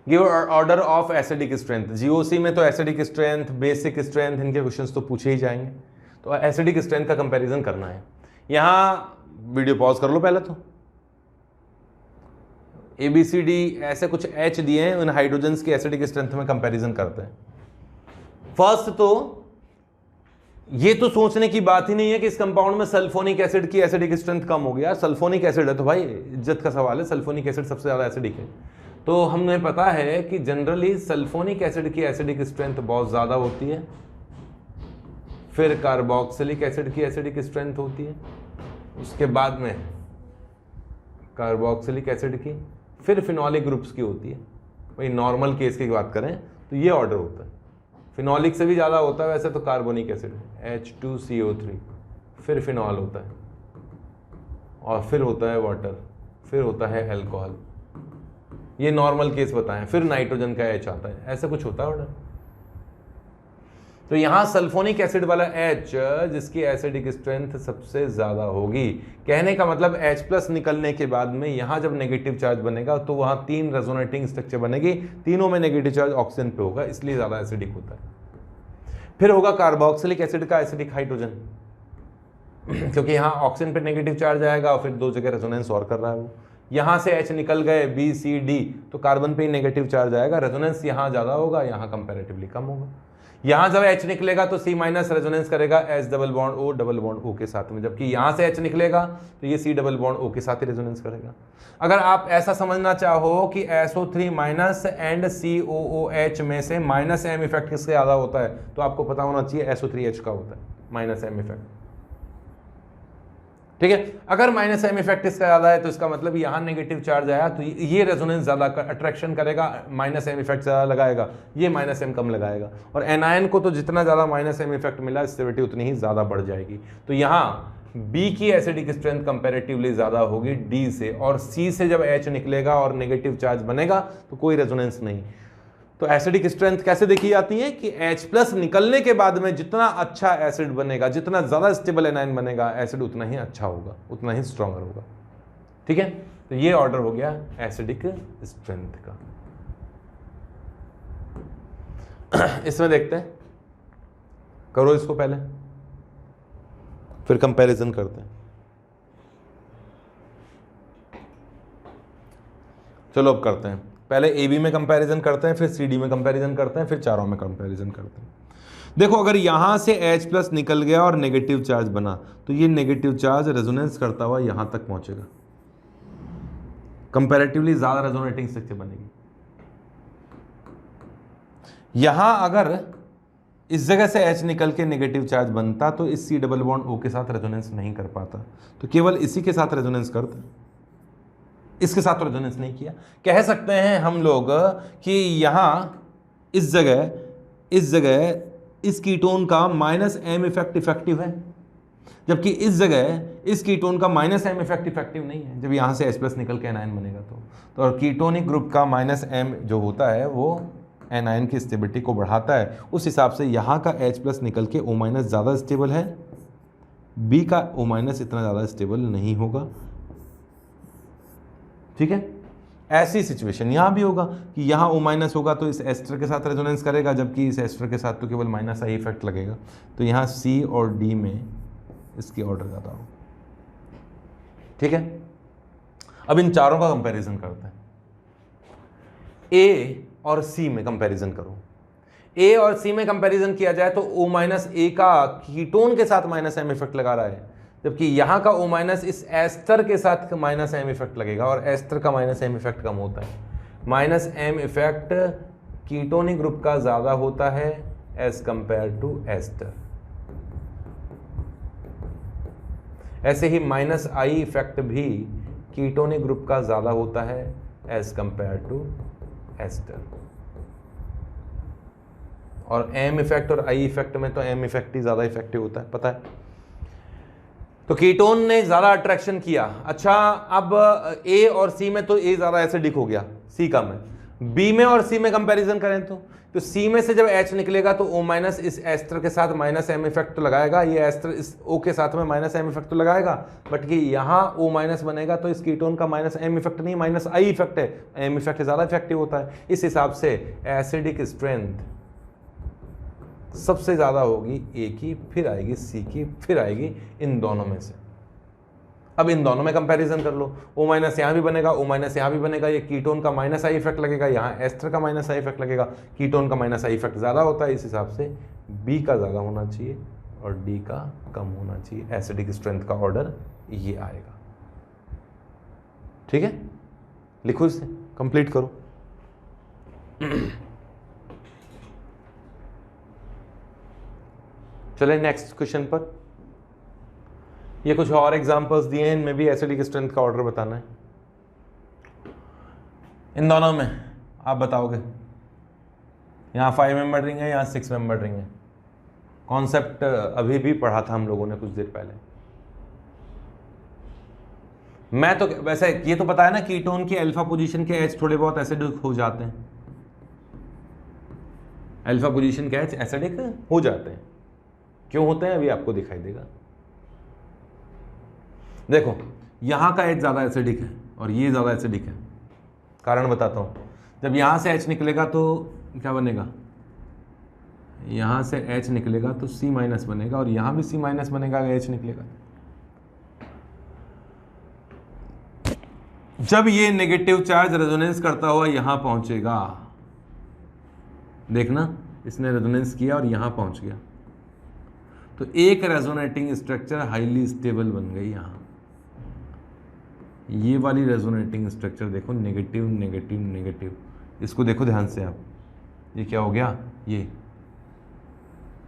Give order of acidic strength. GOC में तो एसिडिक स्ट्रेंथ, बेसिक स्ट्रेंथ, इनके क्वेश्चंस तो पूछे ही जाएंगे। तो एसिडिक स्ट्रेंथ का कंपैरिजन करना है। यहां वीडियो पॉज कर लो पहले तो। ABCD ऐसे कुछ H दिए हैं, उन हाइड्रोजन्स की एसिडिक स्ट्रेंथ में कंपैरिजन करते हैं। फर्स्ट तो ये तो सोचने की बात ही नहीं है कि इस कंपाउंड में सल्फोनिक एसिड की एसिडिक स्ट्रेंथ कम होगी। यार सल्फोनिक एसिड है तो भाई इज्जत का सवाल है, सल्फोनिक एसिड सबसे ज्यादा एसिडिक है। तो हमें पता है कि जनरली सल्फोनिक एसिड की एसिडिक स्ट्रेंथ बहुत ज्यादा होती है, फिर कार्बोक्सिलिक एसिड की एसिडिक स्ट्रेंथ होती है, उसके बाद में कार्बोक्सिलिक एसिड की, फिर फिनोलिक ग्रुप्स की होती है। भाई नॉर्मल केस की बात करें तो ये ऑर्डर होता है। फिनोलिक से भी ज़्यादा होता है वैसे तो कार्बोनिक एसिड H2CO3, फिर फिनॉल होता है, और फिर होता है वाटर, फिर होता है अल्कोहल। ये नॉर्मल केस बताएं, फिर नाइट्रोजन का H आता है, ऐसा कुछ होता है ऑर्डर। तो यहां सल्फोनिक एसिड वाला H जिसकी एसिडिक स्ट्रेंथ सबसे ज्यादा होगी, कहने का मतलब H+ निकलने के बाद में यहां जब नेगेटिव चार्ज बनेगा तो वहां 3 रेजोनेटिंग स्ट्रक्चर बनेगी, तीनों में नेगेटिव चार्ज ऑक्सीजन पे होगा, इसलिए ज्यादा एसिडिक होता है। फिर होगा कार्बोक्सिलिक एसिड का एसिडिक हाइड्रोजन, क्योंकि यहां ऑक्सीजन पे नेगेटिव चार्ज आएगा और फिर 2 जगह रेजोनेंस और कर रहा है वो। यहां से H निकल गए B C D तो कार्बन पे ही नेगेटिव चार्ज आएगा, रेजोनेंस यहां ज्यादा होगा, यहां कंपैरेटिवली कम होगा। यहां जब H निकलेगा तो C- रेजोनेंस करेगा H डबल बॉन्ड O के साथ में, जबकि यहां से H निकलेगा तो ये C डबल बॉन्ड O के साथ ही रेजोनेंस करेगा। अगर आप ऐसा समझना चाहो कि SO3- एंड COOH में से -M इफेक्ट किससे ज्यादा होता है, तो आपको पता होना चाहिए SO3H का होता है -M इफेक्ट। ठीक है, अगर -M इफेक्ट इसका ज्यादा है तो इसका मतलब यहां नेगेटिव चार्ज आया तो ये रेजोनेंस ज्यादा अट्रैक्शन करेगा, -M इफेक्ट ज्यादा लगाएगा, ये -M कम लगाएगा। और एनायन को तो जितना ज्यादा -M इफेक्ट मिला स्टेबिलिटी उतनी ही ज्यादा बढ़ जाएगी। तो यहां B की एसिडिक स्ट्रेंथ कंपैरेटिवली ज्यादा होगी D से, और C से जब H निकलेगा और नेगेटिव चार्ज बनेगा तो कोई रेजोनेंस नहीं। तो एसिडिक स्ट्रेंथ कैसे देखी जाती है कि H+ निकलने के बाद में जितना अच्छा एसिड बनेगा, जितना ज्यादा स्टेबल एनायन बनेगा, एसिड उतना ही अच्छा होगा, उतना ही स्ट्रॉन्गर होगा। ठीक है, तो ये ऑर्डर हो गया एसिडिक स्ट्रेंथ का। इसमें देखते हैं, करो इसको पहले, फिर कंपैरिजन करते हैं। चलो अब करते हैं, पहले AB में कंपैरिजन करते हैं, फिर CD में कंपैरिजन करते हैं, फिर चारों में कंपैरिजन करते हैं। देखो अगर यहां से H+ निकल गया और नेगेटिव चार्ज बना तो ये नेगेटिव चार्ज रेजोनेंस करता हुआ यहां तक पहुंचेगा, कंपैरेटिवली ज्यादा रेजोनेटिंग स्ट्रक्चर बनेगी। यहां अगर इस जगह से H निकल के नेगेटिव चार्ज बनता तो इस C डबल बॉन्ड O के साथ रेजोनेंस नहीं कर पाता, तो केवल इसी के साथ रेजोनेंस करता, इसके साथ रेजोनेंस नहीं किया। कह सकते हैं हम लोग कि यहां इस जगह इस कीटोन का -M इफेक्ट इफेक्टिव है, जबकि इस जगह इस कीटोन का -M इफेक्ट इफेक्टिव नहीं है जब यहां से H+ निकल के एनायन बनेगा तो कीटोनिक ग्रुप का -M जो होता है वो एनायन की स्टेबिलिटी को बढ़ाता है। उस हिसाब से यहाँ का H+ निकल के O- ज़्यादा स्टेबल है, B का O- इतना ज़्यादा स्टेबल नहीं होगा। ठीक है, ऐसी सिचुएशन यहाँ भी होगा कि यहाँ O- होगा तो इस एस्टर के साथ रेजोनेंस करेगा, जबकि इस एस्टर के साथ तो केवल -I इफेक्ट लगेगा। तो यहाँ C और D में इसकी ऑर्डर ज़्यादा हो। ठीक है, अब इन चारों का कंपैरिजन करते हैं। A और C में कंपैरिजन करो। A और C में कंपैरिजन किया जाए तो O-A का कीटोन के साथ -M इफेक्ट लगा रहा है, जबकि यहां का O- इस एस्टर के साथ -M इफेक्ट लगेगा, और एस्टर का -M इफेक्ट कम होता है। -M इफेक्ट कीटोनिक ग्रुप का ज्यादा होता है एज कंपेयर टू एस्टर। ऐसे ही -I इफेक्ट भी कीटोनिक ग्रुप का ज्यादा होता है एज कंपेयर टू एस्टर। और M इफेक्ट और I इफेक्ट में तो M इफेक्ट ही ज्यादा इफेक्टिव होता है, पता है। तो कीटोन ने ज्यादा अट्रैक्शन किया। अच्छा, अब A और C में तो A ज्यादा एसिडिक हो गया, C कम है। बी में और सी में कंपैरिजन करें तो सी में से जब H निकलेगा तो O माइनस इस एस्टर के साथ माइनस M इफेक्ट तो लगाएगा, ये एस्टर इस O के साथ में माइनस M इफेक्ट तो लगाएगा, बट कि यहाँ O माइनस बनेगा तो इस कीटोन का माइनस M इफेक्ट नहीं, माइनस I इफेक्ट है। M इफेक्ट ज़्यादा इफेक्टिव होता है, इस हिसाब से एसिडिक स्ट्रेंथ सबसे ज़्यादा होगी A की, फिर आएगी C की, फिर आएगी इन दोनों में से। अब इन दोनों में कंपैरिजन कर लो, O माइनस यहाँ भी बनेगा, O माइनस यहाँ भी बनेगा, ये कीटोन का माइनस आई इफेक्ट लगेगा, यहाँ एस्टर का माइनस आई इफेक्ट लगेगा, कीटोन का माइनस आई इफेक्ट ज़्यादा होता है, इस हिसाब से B का ज़्यादा होना चाहिए और D का कम होना चाहिए। एसिडिक स्ट्रेंथ का ऑर्डर ये आएगा। ठीक है, लिखो इसे, कंप्लीट करो। चले नेक्स्ट क्वेश्चन पर। ये कुछ और एग्जांपल्स दिए हैं, इनमें भी एसिडिक स्ट्रेंथ का ऑर्डर बताना है। इन दोनों में आप बताओगे, यहाँ 5 मेंबर रिंग है, यहाँ 6 मेंबर रिंग है। कॉन्सेप्ट अभी भी पढ़ा था हम लोगों ने कुछ देर पहले। मैं तो वैसे ये तो पता है ना, कीटोन की अल्फा पोजीशन के एच थोड़े बहुत एसिडिक हो जाते हैं, अल्फा पोजीशन के एच एसिडिक हो जाते हैं। क्यों होते हैं अभी आपको दिखाई देगा। देखो यहां का एच ज्यादा एसिडिक है और ये ज्यादा एसिडिक है, कारण बताता हूं। जब यहां से एच निकलेगा तो क्या बनेगा, यहां से एच निकलेगा तो C माइनस बनेगा और यहां भी C माइनस बनेगा अगर एच निकलेगा। जब ये नेगेटिव चार्ज रेजोनेंस करता हुआ यहां पहुंचेगा, देखना इसने रेजोनेंस किया और यहां पहुंच गया, तो एक रेजोनेटिंग स्ट्रक्चर हाईली स्टेबल बन गई। यहां ये वाली रेजोनेटिंग स्ट्रक्चर देखो, नेगेटिव नेगेटिव नेगेटिव, इसको देखो ध्यान से आप, ये क्या हो गया, ये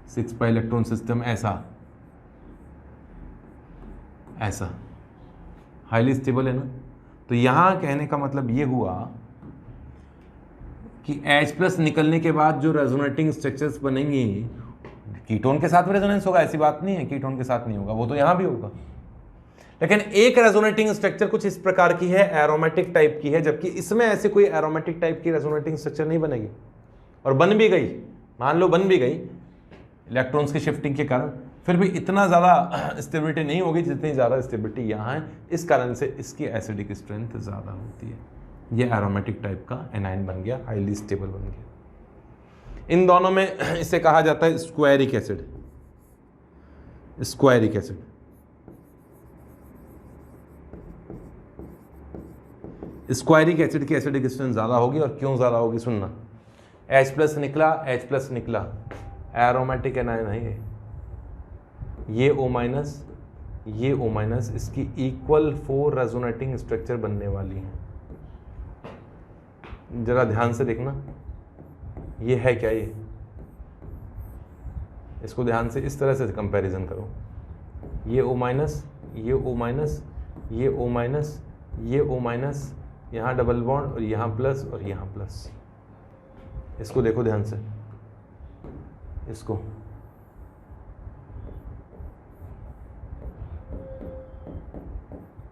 6 पाई इलेक्ट्रॉन सिस्टम ऐसा ऐसा हाईली स्टेबल है ना। तो यहां कहने का मतलब ये हुआ कि H+ निकलने के बाद जो रेजोनेटिंग स्ट्रक्चर्स बनेंगी, कीटोन के साथ में रेजोनेंस होगा, ऐसी बात नहीं है कीटोन के साथ नहीं होगा, वो तो यहां भी होगा। लेकिन एक रेजोनेटिंग स्ट्रक्चर कुछ इस प्रकार की है, एरोमेटिक टाइप की है, जबकि इसमें ऐसे कोई एरोमेटिक टाइप की रेजोनेटिंग स्ट्रक्चर नहीं बनेगी। और बन भी गई, मान लो बन भी गई इलेक्ट्रॉन्स की शिफ्टिंग के कारण, फिर भी इतना ज़्यादा स्टेबिलिटी नहीं होगी जितनी ज़्यादा स्टेबिलिटी यहाँ है। इस कारण से इसकी एसिडिक स्ट्रेंथ ज़्यादा होती है। ये एरोमेटिक टाइप का एनाइन बन गया, हाईली स्टेबल बन गया। इन दोनों में इसे कहा जाता है स्क्वायरिक एसिड। स्क्वायरिक एसिड स्क्वायरिक एसिड की एसिडिक स्ट्रेंथ ज़्यादा होगी। और क्यों ज़्यादा होगी सुनना, H+ निकला, H+ निकला, एरोमेटिक एनाइन है ये O-, ये O-, इसकी इक्वल 4 रेजोनेटिंग स्ट्रक्चर बनने वाली हैं। जरा ध्यान से देखना, ये है क्या, ये इसको ध्यान से इस तरह से कंपैरिजन करो, ये O-, ये O-, ये O-, ये O-, यहाँ डबल बॉन्ड और यहाँ प्लस और यहाँ प्लस। इसको देखो ध्यान से, इसको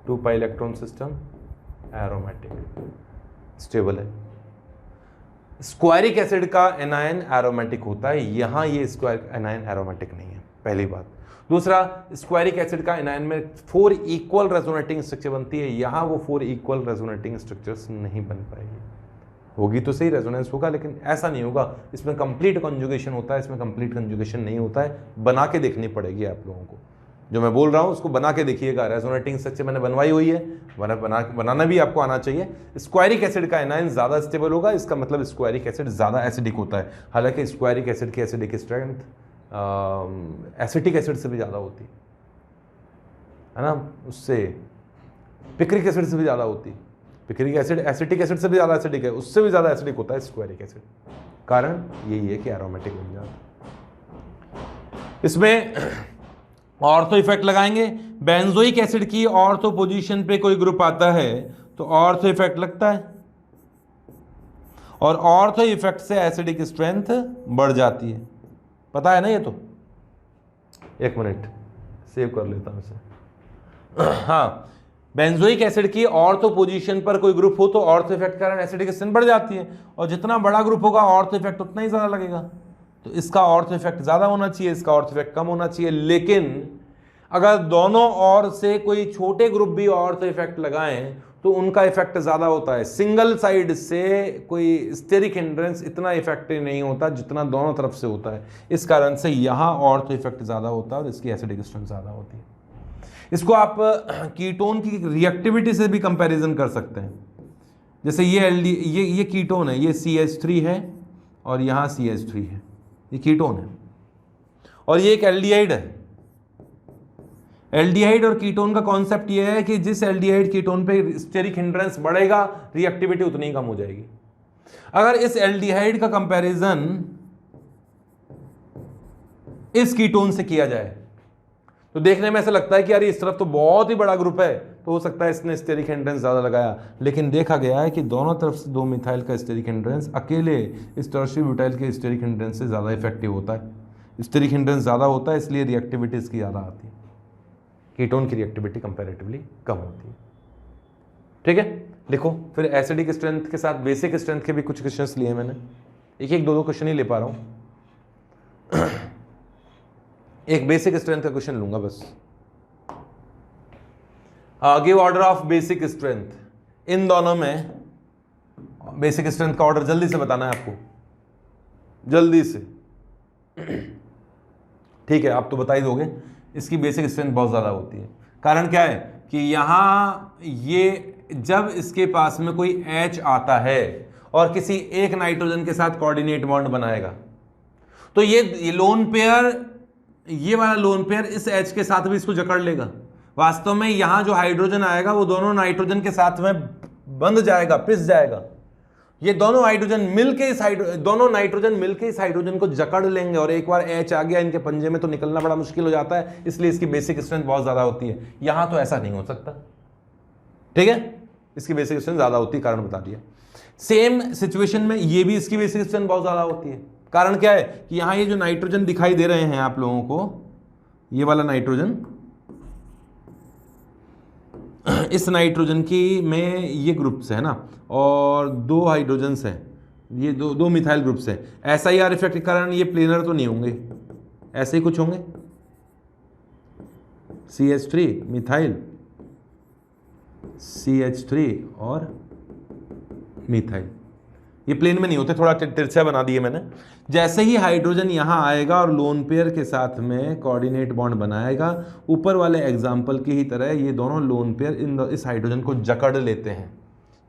two pi electron system, aromatic, stable है। स्क्वायरिक एसिड का एनायन एरोमेटिक होता है, यहां ये स्क्वायर एनायन एरोमेटिक नहीं है, पहली बात। दूसरा, स्क्वायरिक एसिड का एनायन में 4 इक्वल रेजोनेटिंग स्ट्रक्चर बनती है, यहां वो 4 इक्वल रेजोनेटिंग स्ट्रक्चर्स नहीं बन पाएगी। होगी तो सही, रेजोनेंस होगा, लेकिन ऐसा नहीं होगा। इसमें कंप्लीट कंजुगेशन होता है, इसमें कंप्लीट कंजुगेशन नहीं होता है। बना के देखनी पड़ेगी आप लोगों को, जो मैं बोल रहा हूँ उसको बना के देखिएगा। रेजोनेटिंग स्ट्रक्चर मैंने बनवाई हुई है, बनाना भी आपको आना चाहिए। स्क्वायरिक एसिड का एनायन ज़्यादा स्टेबल होगा, इसका मतलब स्क्वायरिक एसिड ज़्यादा एसिडिक होता है। हालांकि स्क्वायरिक एसिड की एसिडिक स्ट्रेंथ एसिटिक एसिड से भी ज़्यादा होती है ना, उससे पिक्रिक एसिड से भी ज़्यादा होती है। पिक्रिक एसिड एसिटिक एसिड से भी ज़्यादा एसिडिक है, उससे भी ज़्यादा एसिडिक होता है स्क्वायरिक एसिड। कारण यही है कि एरोमेटिक बन जाता है। इसमें ऑर्थो इफेक्ट लगाएंगे, बेंजोइक एसिड की ऑर्थो पोजीशन पे कोई ग्रुप आता है तो ऑर्थो इफेक्ट लगता है, और ऑर्थो इफेक्ट से एसिडिक स्ट्रेंथ बढ़ जाती है। पता है ना ये तो, एक मिनट सेव कर लेता हूं इसे। हाँ, बेंजोइक एसिड की ऑर्थो पोजीशन पर कोई ग्रुप हो तो ऑर्थो इफेक्ट के कारण एसिडिक स्ट्रेंथ बढ़ जाती है, और जितना बड़ा ग्रुप होगा ऑर्थो इफेक्ट उतना ही ज्यादा लगेगा। तो इसका ऑर्थो इफेक्ट ज्यादा होना चाहिए, इसका ऑर्थो इफेक्ट कम होना चाहिए। लेकिन अगर दोनों ओर से कोई छोटे ग्रुप भी ऑर्थो इफेक्ट लगाएं तो उनका इफेक्ट ज्यादा होता है। सिंगल साइड से कोई स्टेरिक हिंड्रेंस इतना इफेक्टिव नहीं होता जितना दोनों तरफ से होता है। इस कारण से यहां ऑर्थो इफेक्ट ज्यादा होता है और इसकी एसिडिक स्ट्रेंथ ज्यादा होती है। इसको आप कीटोन की रिएक्टिविटी से भी कंपैरिजन कर सकते हैं। जैसे ये कीटोन है, ये CH3 है और यहाँ CH3 है, ये कीटोन है, और ये एक एल्डिहाइड है। एल्डिहाइड और कीटोन का कॉन्सेप्ट ये है कि जिस एल्डिहाइड कीटोन पे स्टेरिक हिंड्रेंस बढ़ेगा रिएक्टिविटी उतनी ही कम हो जाएगी। अगर इस एल्डिहाइड का कंपैरिजन इस कीटोन से किया जाए तो देखने में ऐसा लगता है कि यार इस तरफ तो बहुत ही बड़ा ग्रुप है, तो हो सकता है इसने स्टेरिक हिंड्रेंस ज्यादा लगाया। लेकिन देखा गया है कि दोनों तरफ से 2 मिथाइल का स्टेरिक हिंड्रेंस अकेले इस टर्शियरी ब्यूटाइल के स्टेरिक हिंड्रेंस से ज्यादा इफेक्टिव होता है। स्टेरिक हिंड्रेंस ज्यादा होता है, इसलिए रिएक्टिविटी इसकी ज्यादा आती है। कीटोन की रिएक्टिविटी कंपैरेटिवली कम होती है। ठीक है, लिखो फिर एसिडिक स्ट्रेंथ के साथ बेसिक स्ट्रेंथ के भी कुछ क्वेश्चंस लिए मैंने, एक दो क्वेश्चन ही ले पा रहा हूं। एक बेसिक स्ट्रेंथ का क्वेश्चन लूंगा बस। Give order of basic strength. इन दोनों में बेसिक स्ट्रेंथ का ऑर्डर जल्दी से बताना है आपको, जल्दी से। ठीक है, आप तो बता ही दोगे। इसकी बेसिक स्ट्रेंथ बहुत ज्यादा होती है। कारण क्या है कि यहां ये जब इसके पास में कोई H आता है और किसी एक नाइट्रोजन के साथ कोऑर्डिनेट बॉन्ड बनाएगा तो ये लोन पेयर, ये वाला लोन पेयर इस H के साथ भी इसको जकड़ लेगा। वास्तव में यहां जो हाइड्रोजन आएगा वो दोनों नाइट्रोजन के साथ में बंध जाएगा, पिस जाएगा। ये दोनों नाइट्रोजन मिलके इस हाइड्रोजन को जकड़ लेंगे, और एक बार H आ गया इनके पंजे में तो निकलना बड़ा मुश्किल हो जाता है। इसलिए इसकी बेसिक स्ट्रेंथ बहुत ज्यादा होती है। यहां तो ऐसा नहीं हो सकता। ठीक है, इसकी बेसिक स्ट्रेंथ ज्यादा होती है, कारण बता दिया। सेम सिचुएशन में ये भी इसकी बेसिक स्ट्रेंथ बहुत ज्यादा होती है। कारण क्या है कि यहां ये जो नाइट्रोजन दिखाई दे रहे हैं आप लोगों को, ये वाला नाइट्रोजन, इस नाइट्रोजन की में ये ग्रुप्स है ना, और 2 हाइड्रोजन्स हैं, ये दो मिथाइल ग्रुप्स हैं। SIR इफेक्ट के कारण ये प्लेनर तो नहीं होंगे, ऐसे ही कुछ होंगे। CH3 मिथाइल, CH3 और मिथाइल, ये प्लेन में नहीं होते, थोड़ा तिरछा बना दिए मैंने। जैसे ही हाइड्रोजन यहां आएगा और लोन पेयर के साथ में कोऑर्डिनेट बॉन्ड बनाएगा, ऊपर वाले एग्जाम्पल की ही तरह ये दोनों लोन पेयर इस हाइड्रोजन को जकड़ लेते हैं।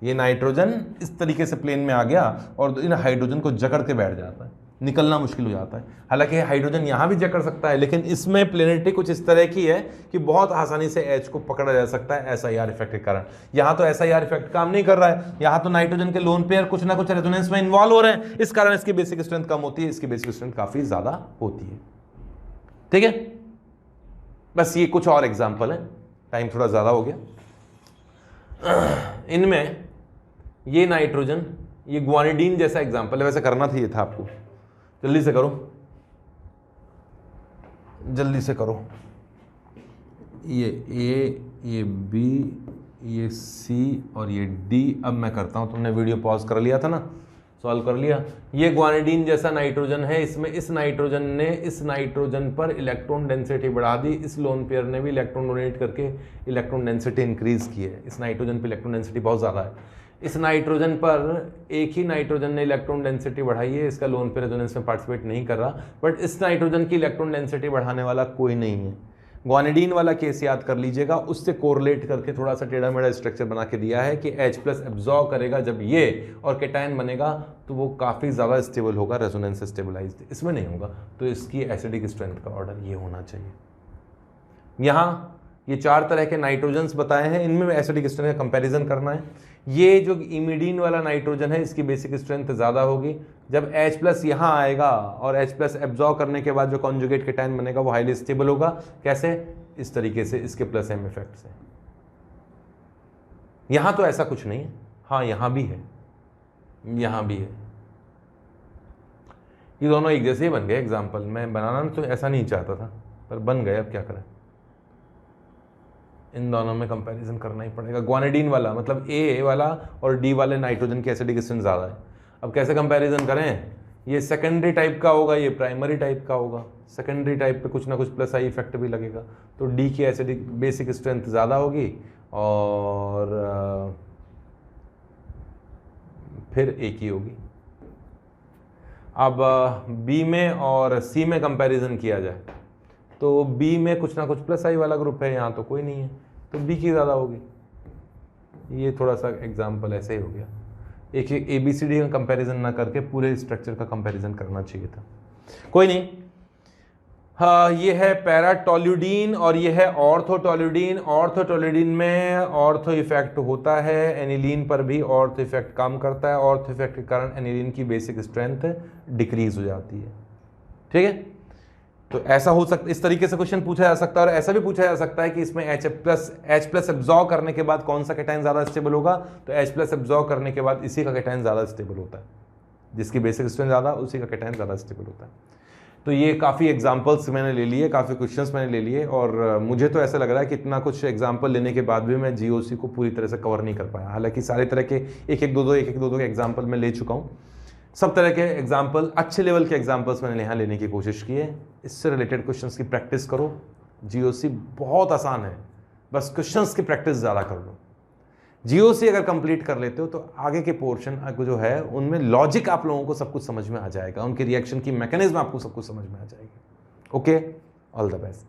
ये नाइट्रोजन इस तरीके से प्लेन में आ गया और इन हाइड्रोजन को जकड़ के बैठ जाता है, निकलना मुश्किल हो जाता है। हालांकि हाइड्रोजन यहां भी जकड़ सकता है, लेकिन इसमें प्लेनेरिटी कुछ इस तरह की है कि बहुत आसानी से H को पकड़ा जा सकता है SIR इफेक्ट के कारण। यहां तो SIR इफेक्ट काम नहीं कर रहा है, यहां तो नाइट्रोजन के लोन पेयर कुछ ना कुछ रेजोनेंस में इन्वॉल्व हो रहे हैं। इस कारण इसकी बेसिक स्ट्रेंथ कम होती है, इसकी बेसिक स्ट्रेंथ काफी ज्यादा होती है। ठीक है, बस ये कुछ और एग्जाम्पल है, टाइम थोड़ा ज्यादा हो गया। इनमें ये नाइट्रोजन, ये ग्वानिडीन जैसा एग्जाम्पल है, वैसे करना था ये था आपको। जल्दी से करो, जल्दी से करो। ये A, ये B, ये C और ये D। अब मैं करता हूं, तुमने वीडियो पॉज कर लिया था ना, सॉल्व कर लिया। ये ग्वानिडीन जैसा नाइट्रोजन है, इसमें इस नाइट्रोजन ने इस नाइट्रोजन पर इलेक्ट्रॉन डेंसिटी बढ़ा दी, इस लोन पेयर ने भी इलेक्ट्रॉन डोनेट करके इलेक्ट्रॉन डेंसिटी इंक्रीज की है। इस नाइट्रोजन पर इलेक्ट्रॉन डेंसिटी बहुत ज़्यादा है। इस नाइट्रोजन पर एक ही नाइट्रोजन ने इलेक्ट्रॉन डेंसिटी बढ़ाई है, इसका लोन पेयर रेजोनेंस में पार्टिसिपेट नहीं कर रहा, बट इस नाइट्रोजन की इलेक्ट्रॉन डेंसिटी बढ़ाने वाला कोई नहीं है। ग्वानिडीन वाला केस याद कर लीजिएगा, उससे कोरिलेट करके थोड़ा सा टेढ़ा मेढ़ा स्ट्रक्चर बना के दिया है कि H+ एब्जॉर्ब करेगा जब ये, और केटायन बनेगा तो वो काफ़ी ज़्यादा स्टेबल होगा, रेजोनेंस स्टेबलाइज्ड। इसमें नहीं होगा, तो इसकी एसिडिक स्ट्रेंथ का ऑर्डर ये होना चाहिए। यहाँ ये 4 तरह के नाइट्रोजन्स बताए हैं, इनमें एसिडिक स्ट्रेंथ का कंपैरिजन करना है। ये जो इमिडीन वाला नाइट्रोजन है, इसकी बेसिक स्ट्रेंथ ज़्यादा होगी। जब H+ यहाँ आएगा और H+ एब्जॉर्ब करने के बाद जो कॉन्जुगेट केटायन बनेगा वो हाईली स्टेबल होगा। कैसे? इस तरीके से, इसके +M इफेक्ट से। यहाँ तो ऐसा कुछ नहीं है, हाँ यहाँ भी है, यहाँ भी है। ये दोनों एक जैसे ही बन गए एग्जाम्पल। मैं बनाना तो ऐसा नहीं चाहता था, पर बन गए, अब क्या करें। इन दोनों में कंपैरिजन करना ही पड़ेगा। ग्वानिडीन वाला मतलब ए वाला और डी वाले नाइट्रोजन की एसिडिक स्ट्रेंथ ज़्यादा है। अब कैसे कंपैरिजन करें, ये सेकेंडरी टाइप का होगा, ये प्राइमरी टाइप का होगा। सेकेंडरी टाइप पे कुछ ना कुछ प्लस आई इफेक्ट भी लगेगा, तो डी की एसिडिक बेसिक स्ट्रेंथ ज़्यादा होगी और फिर ए की होगी। अब बी में और सी में कंपैरिजन किया जाए तो बी में कुछ ना कुछ प्लस आई वाला ग्रुप है, यहाँ तो कोई नहीं है, तो बी की ज़्यादा होगी। ये थोड़ा सा एग्जाम्पल ऐसे ही हो गया। एक ए बी सी डी का कंपैरिजन ना करके पूरे स्ट्रक्चर का कंपैरिजन करना चाहिए था। कोई नहीं। हाँ, ये है पैराटोल्यूडीन और ये है ऑर्थोटोल्यूडीन। ऑर्थोटोल्यूडीन में ऑर्थो इफेक्ट होता है, एनिलीन पर भी ऑर्थो इफेक्ट काम करता है। ऑर्थो इफेक्ट के कारण एनिलीन की बेसिक स्ट्रेंथ डिक्रीज हो जाती है। ठीक है, तो ऐसा हो सकता, इस तरीके से क्वेश्चन पूछा जा सकता है। और ऐसा भी पूछा जा सकता है कि इसमें H प्लस एब्जॉर्व करने के बाद कौन सा कैटायन ज़्यादा स्टेबल होगा, तो H प्लस एब्जॉर्व करने के बाद इसी का कैटायन ज़्यादा स्टेबल होता है, जिसकी बेसिक स्ट्रेंथ ज़्यादा उसी का कैटायन ज़्यादा स्टेबल होता है। तो ये काफ़ी एग्जाम्पल्स मैंने ले लिए, काफ़ी क्वेश्चंस मैंने ले लिए, और मुझे तो ऐसा लग रहा है कि इतना कुछ एग्जाम्पल लेने के बाद भी मैं GOC को पूरी तरह से कवर नहीं कर पाया। हालांकि सारे तरह के एक एक दो के एग्जाम्पल मैं ले चुका हूँ। सब तरह के एग्जाम्पल, अच्छे लेवल के एग्जाम्पल्स मैंने यहाँ लेने की कोशिश की है। इससे रिलेटेड क्वेश्चंस की प्रैक्टिस करो। GOC बहुत आसान है, बस क्वेश्चंस की प्रैक्टिस ज़्यादा कर लो। GOC अगर कंप्लीट कर लेते हो तो आगे के पोर्शन जो है उनमें लॉजिक आप लोगों को सब कुछ समझ में आ जाएगा, उनके रिएक्शन की मैकेनिज्म आपको सब कुछ समझ में आ जाएगी। Okay, all the best.